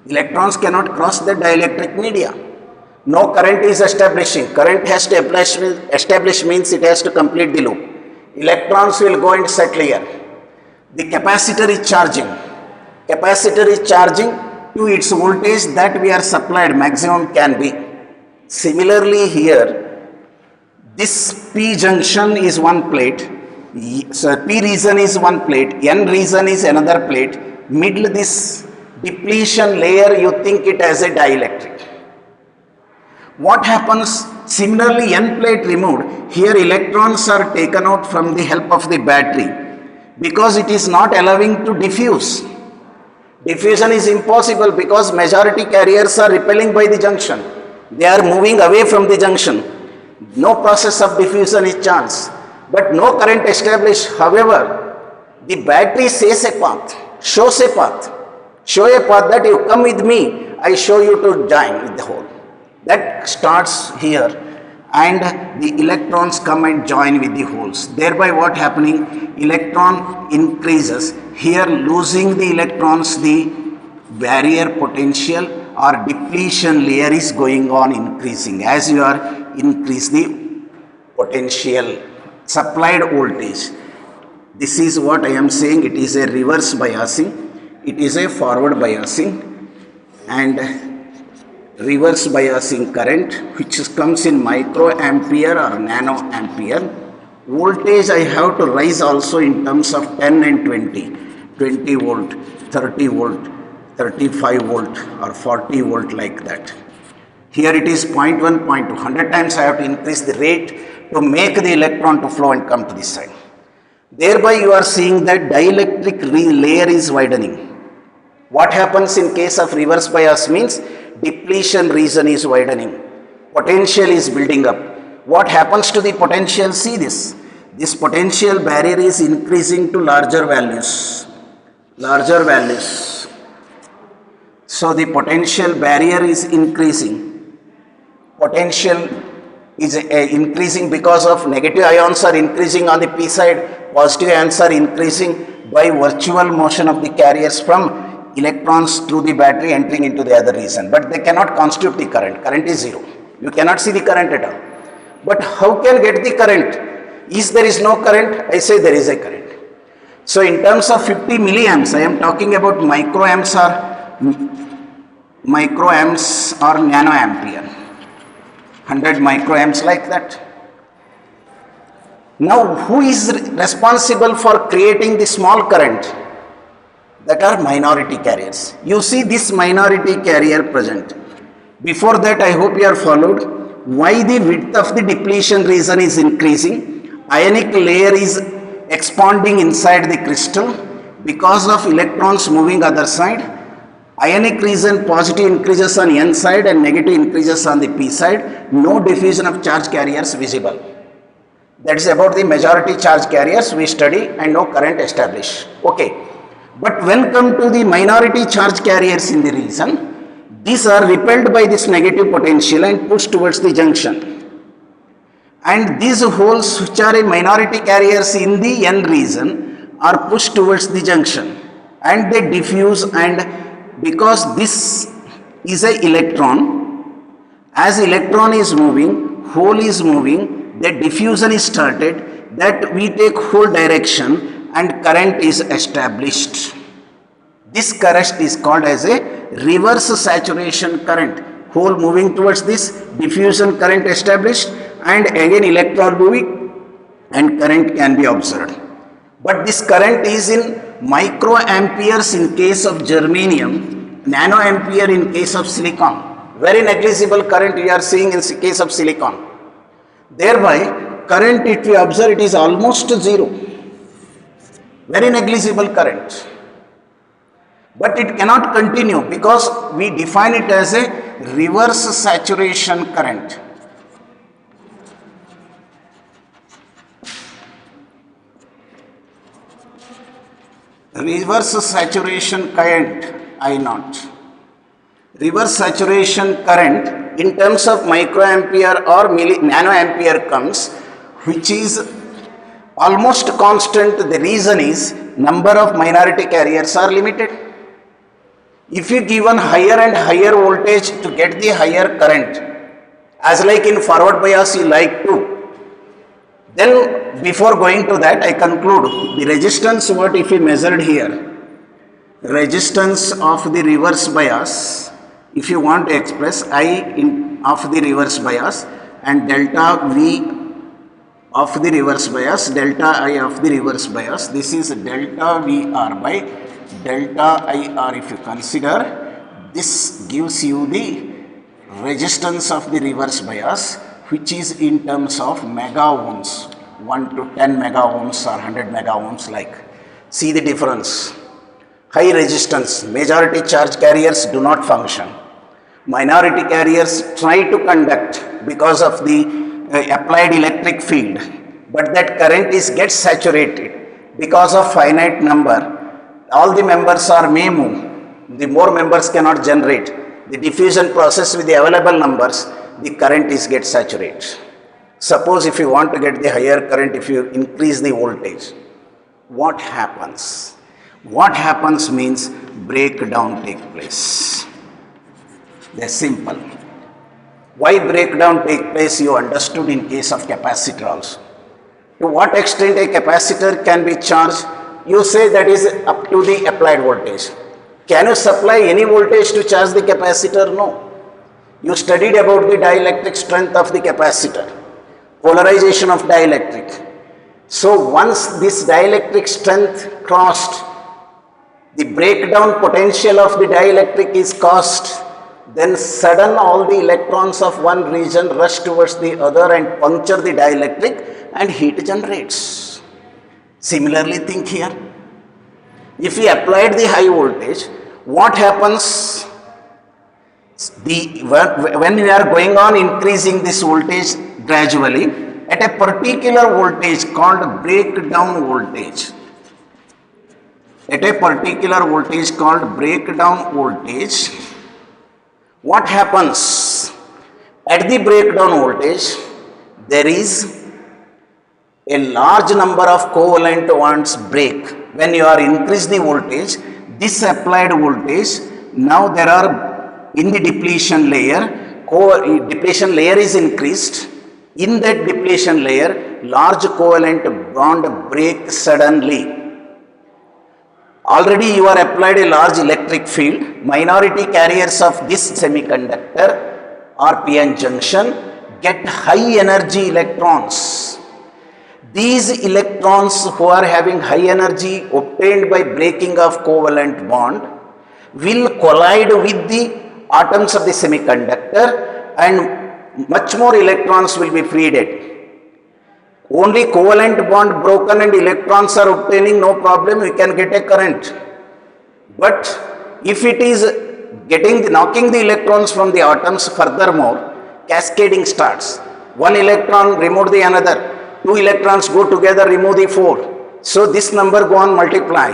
Electrons cannot cross the dielectric media. No current is establishing. Current has to establish means it has to complete the loop. Electrons will go and settle here. The capacitor is charging. Capacitor is charging to its voltage that we are supplied, maximum can be. Similarly here, this P junction is one plate, so P region is one plate, N region is another plate, middle this depletion layer you think it as a dielectric. What happens? Similarly, N plate removed, here electrons are taken out from the help of the battery because it is not allowing to diffuse. Diffusion is impossible because majority carriers are repelling by the junction. They are moving away from the junction. No process of diffusion is chance, but no current established. However, the battery says a path, shows a path. Show a path that you come with me, I show you to join with the hole. That starts here and the electrons come and join with the holes. Thereby what happening? Electron increases. Here losing the electrons, the barrier potential or depletion layer is going on increasing as you are increase the potential supplied voltage. This is what I am saying, it is a reverse biasing, it is a forward biasing, and reverse biasing current which comes in microampere or nano ampere. Voltage I have to rise also in terms of 10 and 20 volt, 30 volt, 35 volt or 40 volt like that. Here it is 0.1, 0.2, 100 times I have to increase the rate to make the electron to flow and come to this side. Thereby you are seeing that dielectric layer is widening. What happens in case of reverse bias means depletion region is widening, potential is building up. What happens to the potential? See this. This potential barrier is increasing to larger values. So the potential barrier is increasing. Potential is increasing because of negative ions are increasing on the p side, positive ions are increasing by virtual motion of the carriers from electrons through the battery entering into the other region. But they cannot constitute the current. Current is zero. You cannot see the current at all. But how can get the current? Is there is no current? I say there is a current. So in terms of 50 milliamps, I am talking about microamps or nanoampere. 100 microamps like that. Now who is responsible for creating the small current? That are minority carriers. You see this minority carrier present. Before that I hope you are followed. Why the width of the depletion region is increasing? Ionic layer is expanding inside the crystal because of electrons moving other side. Ionic region positive increases on n side and negative increases on the p side. No diffusion of charge carriers visible. That is about the majority charge carriers we study and no current established. Okay. But when come to the minority charge carriers in the region, these are repelled by this negative potential and pushed towards the junction. And these holes which are a minority carriers in the n region are pushed towards the junction and they diffuse, and because this is a electron, as electron is moving, hole is moving, the diffusion is started, that we take whole direction and current is established. This current is called as a reverse saturation current. Hole moving towards this, diffusion current established, and again electron moving and current can be observed. But this current is in microamperes in case of germanium, nanoampere in case of silicon. Very negligible current you are seeing in case of silicon. Thereby current, if we observe, it is almost zero. Very negligible current. But it cannot continue because we define it as a reverse saturation current. Reverse saturation current I0. Reverse saturation current in terms of microampere or nanoampere comes, which is almost constant. The reason is number of minority carriers are limited. If you given higher and higher voltage to get the higher current, as like in forward bias you like to, then before going to that I conclude the resistance. What if we measured here? Resistance of the reverse bias, if you want to express I of the reverse bias and delta V of the reverse bias, delta I of the reverse bias, this is delta VR by delta IR. If you consider, this gives you the resistance of the reverse bias, which is in terms of mega ohms, 1 to 10 mega ohms or 100 mega ohms like. See the difference. High resistance, majority charge carriers do not function. Minority carriers try to conduct because of the applied electric field, but that current gets saturated because of finite number. All the members are may move, the more members cannot generate. The diffusion process with the available numbers, the current gets saturated. Suppose if you want to get the higher current, if you increase the voltage, what happens? What happens means breakdown take place. They're simple. Why breakdown take place you understood in case of capacitor also. To what extent a capacitor can be charged? You say that is up to the applied voltage. Can you supply any voltage to charge the capacitor? No. You studied about the dielectric strength of the capacitor, polarization of dielectric. So once this dielectric strength crossed, the breakdown potential of the dielectric is caused, then sudden all the electrons of one region rush towards the other and puncture the dielectric and heat generates. Similarly, think here. If we applied the high voltage, what happens? When we are going on increasing this voltage gradually, at a particular voltage called breakdown voltage, at a particular voltage called breakdown voltage, what happens? At the breakdown voltage, there is a large number of covalent bonds break. When you are increase the voltage, this applied voltage, now there are in the depletion layer, depletion layer is increased. In that depletion layer, large covalent bond break suddenly. Already you are applied a large electric field. Minority carriers of this semiconductor or PN junction get high energy electrons. These electrons who are having high energy obtained by breaking of covalent bond will collide with the atoms of the semiconductor and much more electrons will be freed. Only covalent bond broken and electrons are obtaining, no problem, we can get a current. But if it is knocking the electrons from the atoms, furthermore, cascading starts. One electron remove the another, two electrons go together, remove the four. So this number go on multiply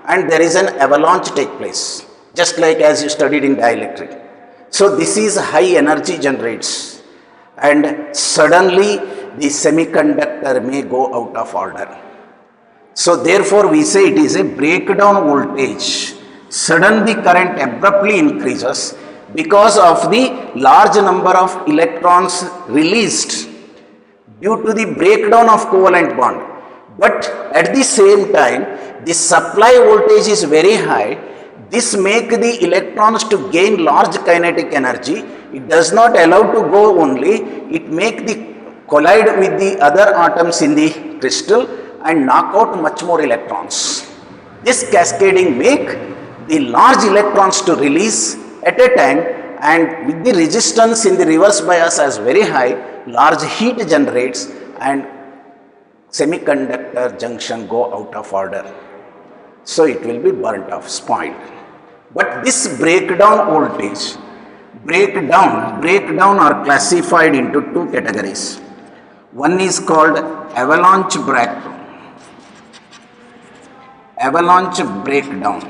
and there is an avalanche take place, just like as you studied in dielectric. So this is high energy generates and suddenly the semiconductor may go out of order. So therefore we say it is a breakdown voltage. Sudden the current abruptly increases because of the large number of electrons released due to the breakdown of covalent bond. But at the same time, the supply voltage is very high. This make the electrons to gain large kinetic energy. It does not allow to go only, it make the collide with the other atoms in the crystal and knock out much more electrons. This cascading make the large electrons to release at a time, and with the resistance in the reverse bias as very high, large heat generates and semiconductor junction go out of order. So it will be burnt off, spoiled. But this breakdown voltage, breakdown are classified into two categories. One is called avalanche breakdown.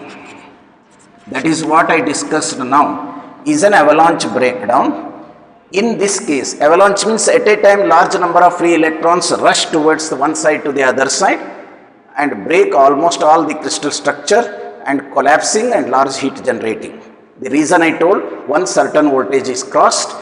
That is what I discussed now, is an avalanche breakdown. In this case, avalanche means at a time large number of free electrons rush towards the one side to the other side and break almost all the crystal structure and collapsing and large heat generating. The reason I told, once certain voltage is crossed,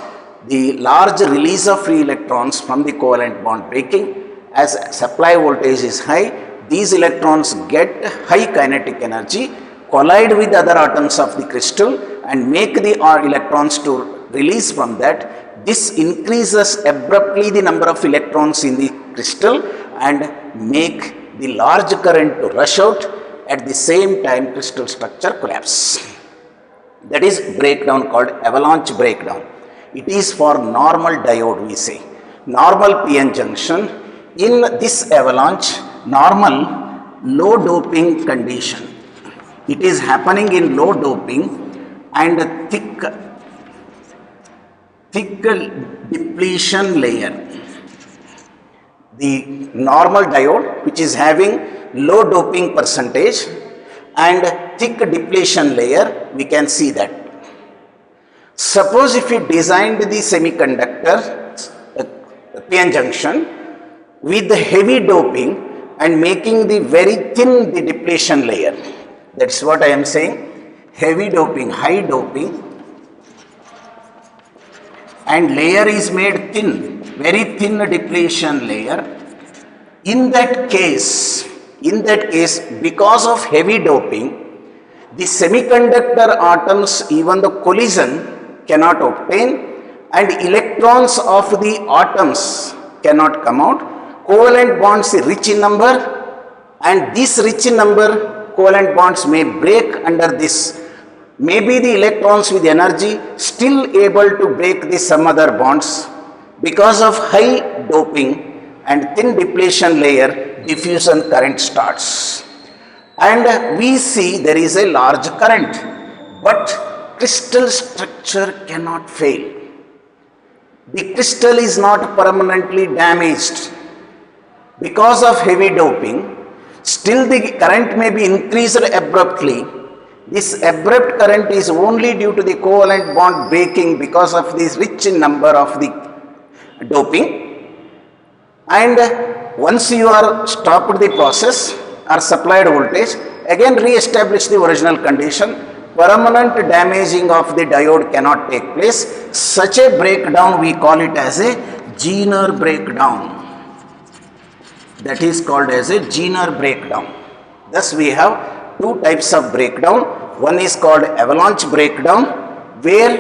the large release of free electrons from the covalent bond breaking, as supply voltage is high, these electrons get high kinetic energy, collide with other atoms of the crystal and make the electrons to release from that. This increases abruptly the number of electrons in the crystal and make the large current to rush out. At the same time, crystal structure collapse. That is breakdown called avalanche breakdown. It is for normal diode, we say. Normal PN junction, in this avalanche, normal low doping condition. It is happening in low doping and thick depletion layer. The normal diode, which is having low doping percentage and thick depletion layer, we can see that. Suppose if we designed the semiconductor PN junction with the heavy doping and making the very thin the depletion layer, that's what I am saying, heavy doping, high doping and layer is made thin, very thin depletion layer. In that case, because of heavy doping, the semiconductor atoms, even the collision cannot obtain, and electrons of the atoms cannot come out. Covalent bonds rich in number, and this rich in number covalent bonds may break under this. Maybe the electrons with energy still able to break the some other bonds. Because of high doping and thin depletion layer, diffusion current starts. And we see there is a large current, but crystal structure cannot fail. The crystal is not permanently damaged. Because of heavy doping, still the current may be increased abruptly. This abrupt current is only due to the covalent bond breaking because of this rich number of the doping. And once you are stopped the process or supplied voltage, again re-establish the original condition. Permanent damaging of the diode cannot take place. Such a breakdown we call it as a Zener breakdown. That is called as a Zener breakdown. Thus we have two types of breakdown. One is called avalanche breakdown, where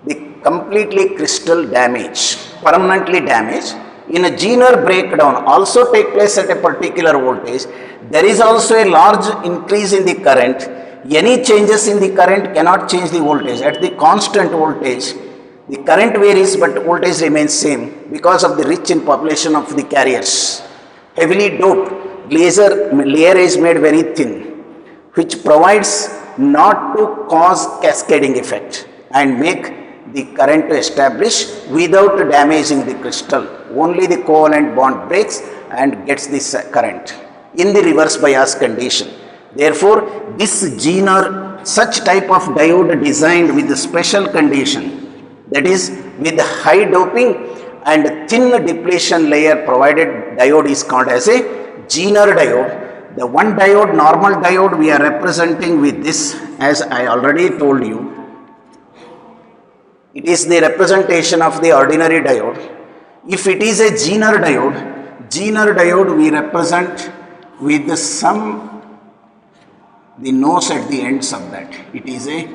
the completely crystal damage, permanently damaged. In a Zener breakdown also take place at a particular voltage. There is also a large increase in the current. Any changes in the current cannot change the voltage. At the constant voltage, the current varies but voltage remains same because of the rich in population of the carriers. Heavily doped layer is made very thin, which provides not to cause cascading effect and make the current to establish without damaging the crystal. Only the covalent bond breaks and gets this current in the reverse bias condition. Therefore, this Zener, such type of diode designed with the special condition, that is with high doping and thin depletion layer provided diode, is called as a Zener diode. The one diode, normal diode, we are representing with this, as I already told you. It is the representation of the ordinary diode. If it is a Zener diode we represent with the nose at the ends of that. It is a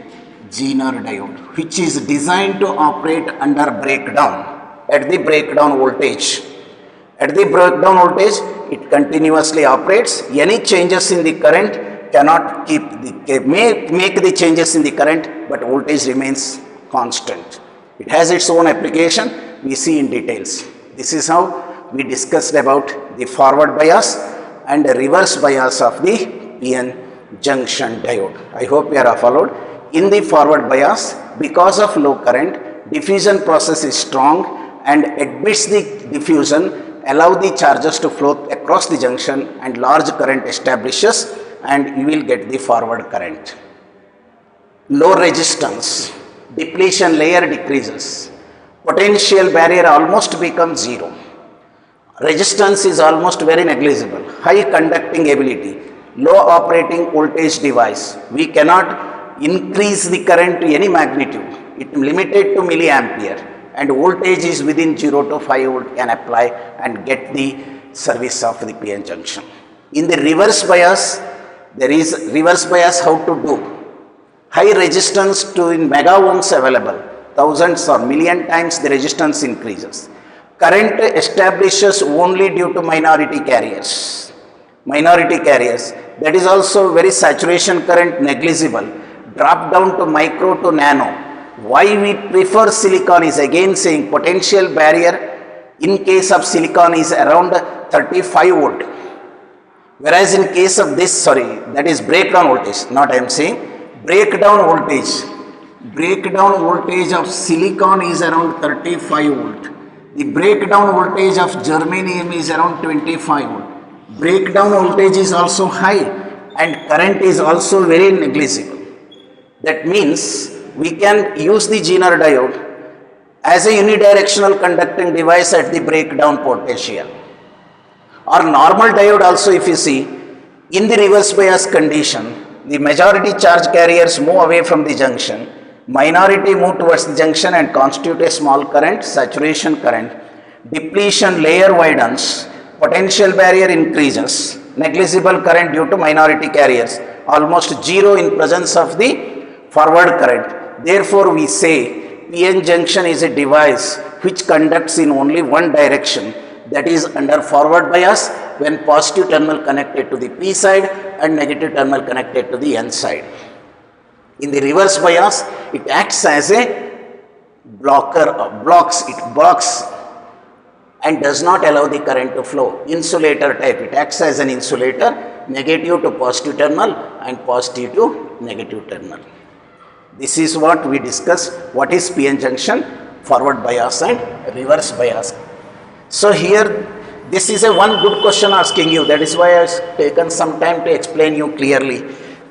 Zener diode, which is designed to operate under breakdown at the breakdown voltage. At the breakdown voltage, it continuously operates. Any changes in the current cannot make the changes in the current, but voltage remains constant. It has its own application. We see in details. This is how we discussed about the forward bias and the reverse bias of the PN junction diode. I hope you are followed. In the forward bias, because of low current, diffusion process is strong and admits the diffusion, allow the charges to flow across the junction, and large current establishes and you will get the forward current. Low resistance, depletion layer decreases, potential barrier almost becomes zero. Resistance is almost very negligible, high conducting ability, low operating voltage device. We cannot increase the current to any magnitude. It is limited to milliampere, and voltage is within 0 to 5 volt can apply and get the service of the PN junction. In the reverse bias, there is reverse bias how to do. High resistance to in mega ohms available, thousands or million times the resistance increases. Current establishes only due to minority carriers. That is also very saturation current negligible, drop down to micro to nano. Why we prefer silicon is again saying potential barrier in case of silicon is around 35 volt. Whereas in case of this, that is breakdown voltage, not I am saying breakdown voltage of silicon is around 35 volt. The breakdown voltage of germanium is around 25 volt. Breakdown voltage is also high and current is also very negligible. That means we can use the Zener diode as a unidirectional conducting device at the breakdown potential. Or normal diode also, if you see, in the reverse bias condition, the majority charge carriers move away from the junction Minority move towards the junction and constitute a small current, saturation current. Depletion layer widens, potential barrier increases, negligible current due to minority carriers, almost zero in presence of the forward current. Therefore, we say PN junction is a device which conducts in only one direction, that is under forward bias when positive terminal connected to the P side and negative terminal connected to the N side. In the reverse bias, it acts as a blocker, blocks and does not allow the current to flow. Insulator type, it acts as an insulator, negative to positive terminal and positive to negative terminal. This is what we discussed, what is PN junction, forward bias and reverse bias. So here, this is a one good question asking you, that is why I have taken some time to explain you clearly.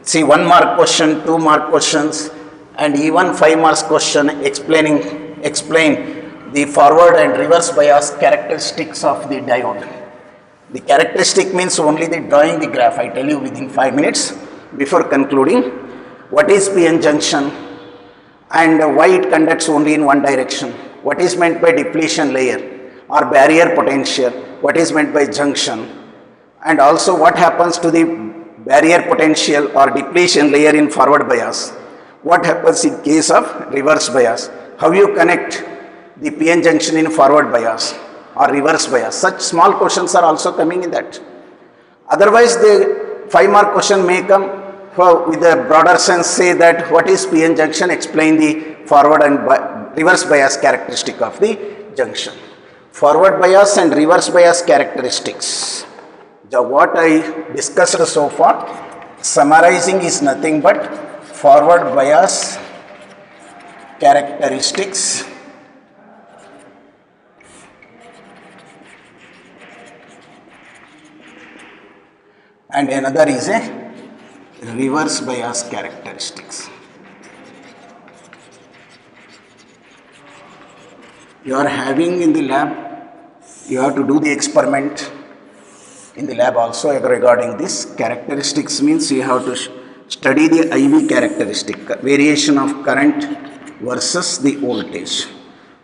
See, 1 mark question, 2 mark questions and even 5 marks question explain the forward and reverse bias characteristics of the diode. The characteristic means only the drawing the graph. I tell you within 5 minutes before concluding what is PN junction and why it conducts only in one direction. What is meant by depletion layer or barrier potential? What is meant by junction? And also what happens to the barrier potential or depletion layer in forward bias? What happens in case of reverse bias? How you connect the PN junction in forward bias or reverse bias? Such small questions are also coming in that. Otherwise, the 5 mark question may come with a broader sense, say that what is PN junction, explain the forward and reverse bias characteristic of the junction. Forward bias and reverse bias characteristics. What I discussed so far, summarizing, is nothing but forward bias characteristics and another is a reverse bias characteristics. You are having in the lab, you have to do the experiment in the lab also regarding this. Characteristics means you have to study the IV characteristic, variation of current versus the voltage.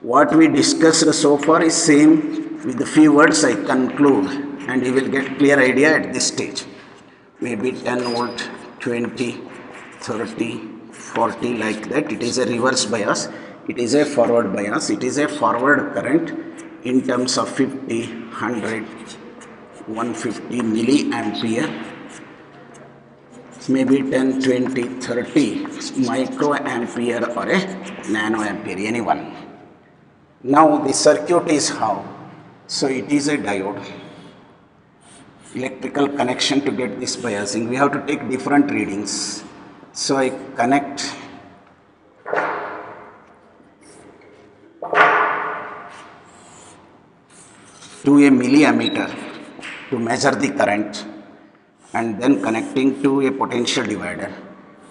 What we discussed so far is same. With a few words I conclude and you will get clear idea at this stage. Maybe 10 volt, 20, 30, 40 like that. It is a reverse bias. It is a forward bias. It is a forward current in terms of 50, 100, 150 milliampere, maybe 10, 20, 30 microampere or a nanoampere, anyone. Now the circuit is how? So it is a diode. Electrical connection to get this biasing. We have to take different readings. So I connect to a milliammeter to measure the current and then connecting to a potential divider.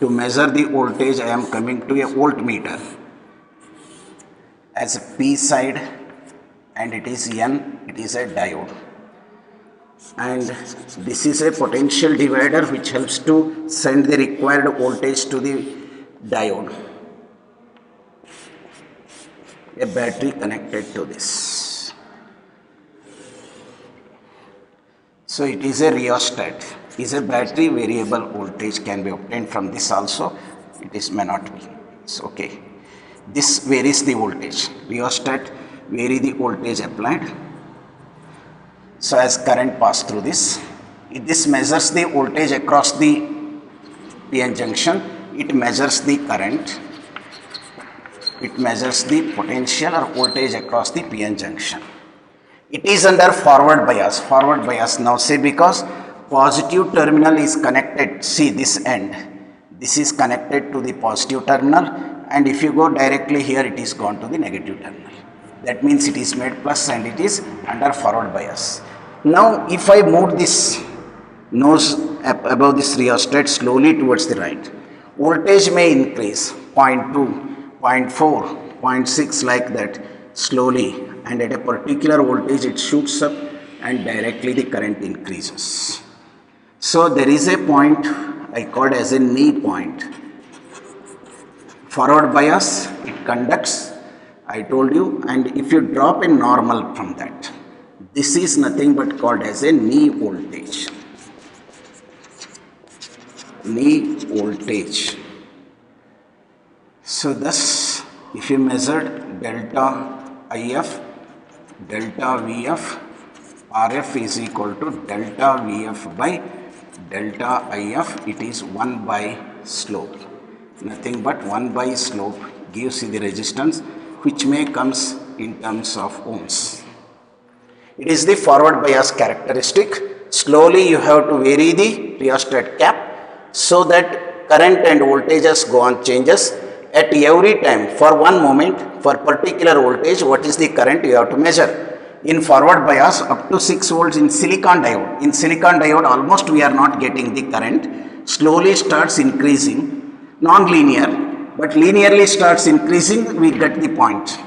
To measure the voltage, I am coming to a voltmeter as a P side and it is N, it is a diode. And this is a potential divider which helps to send the required voltage to the diode. A battery connected to this. So it is a rheostat. Is a battery, variable voltage can be obtained from this also. It is may not be. It's okay. This varies the voltage. Rheostat vary the voltage applied. So as current pass through this measures the voltage across the PN junction. It measures the current. It measures the potential or voltage across the PN junction. It is under forward bias. Forward bias now say because positive terminal is connected. See this end. This is connected to the positive terminal and if you go directly here it is gone to the negative terminal. That means it is made plus and it is under forward bias. Now if I move this nose above this rheostat slowly towards the right, voltage may increase 0.2, 0.4, 0.6 like that slowly, and at a particular voltage it shoots up and directly the current increases. So there is a point I called as a knee point forward bias, it conducts, I told you, and if you drop a normal from that, this is nothing but called as a knee voltage. Knee voltage. So thus, if you measured delta IF, delta VF, RF is equal to delta VF by delta IF, it is 1 by slope. Nothing but 1 by slope gives you the resistance, which may comes in terms of ohms. It is the forward bias characteristic. Slowly you have to vary the rheostat cap so that current and voltages go on changes. At every time, for one moment, for particular voltage, what is the current you have to measure. In forward bias, up to 6 volts in silicon diode. In silicon diode, almost we are not getting the current. Slowly starts increasing, non-linear, but linearly starts increasing, we get the point.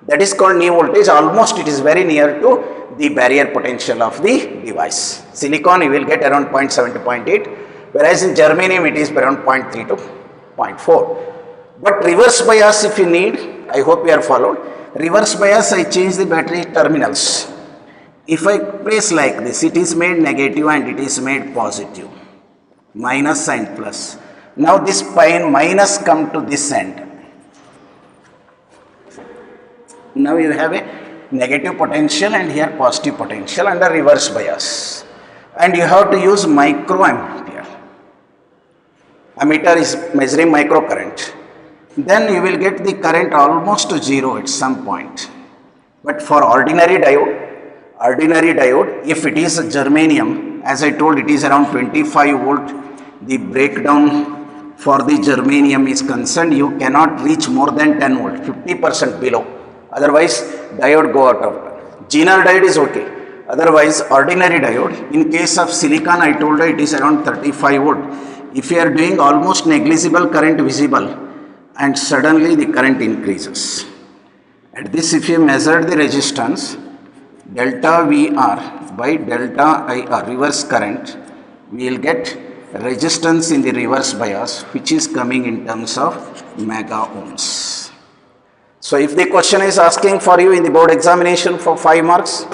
That is called knee voltage. Almost it is very near to the barrier potential of the device. Silicon you will get around 0.7 to 0.8, whereas in germanium it is around 0.3 to 0.4. But reverse bias if you need, I hope you are followed. Reverse bias, I change the battery terminals. If I place like this, it is made negative and it is made positive, minus and plus. Now this minus come to this end. Now you have a negative potential and here positive potential under reverse bias. And you have to use microampere. Ammeter is measuring microcurrent. Then you will get the current almost to zero at some point. But for ordinary diode, if it is a germanium, as I told, it is around 25 volt. The breakdown for the germanium is concerned, you cannot reach more than 10 volt, 50% below. Otherwise, diode go out of. Zener diode is okay. Otherwise, ordinary diode, in case of silicon, I told you it is around 35 volt. If you are doing almost negligible current visible, and suddenly the current increases. At this, if you measure the resistance, delta VR by delta IR, reverse current, we will get resistance in the reverse bias, which is coming in terms of mega ohms. So if the question is asking for you in the board examination for 5 marks,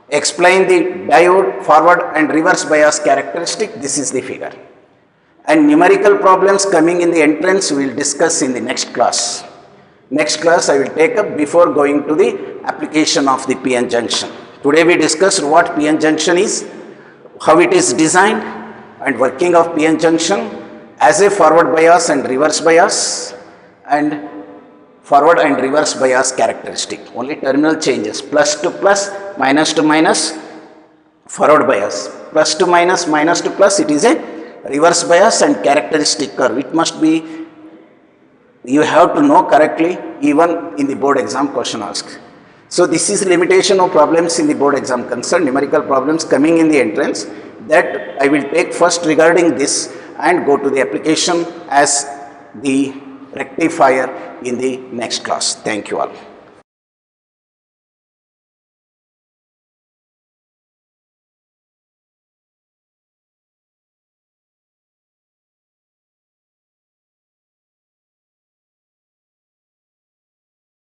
explain the diode forward and reverse bias characteristic, this is the figure. And numerical problems coming in the entrance we will discuss in the next class. Next class I will take up before going to the application of the PN junction. Today we discussed what PN junction is, how it is designed and working of PN junction as a forward bias and reverse bias, and forward and reverse bias characteristic. Only terminal changes, plus to plus, minus to minus, forward bias. Plus to minus, minus to plus, it is a reverse bias and characteristic curve. It must be, you have to know correctly even in the board exam question asked. So this is limitation of problems in the board exam concerned, numerical problems coming in the entrance, that I will take first regarding this and go to the application as the rectifier in the next class. Thank you all.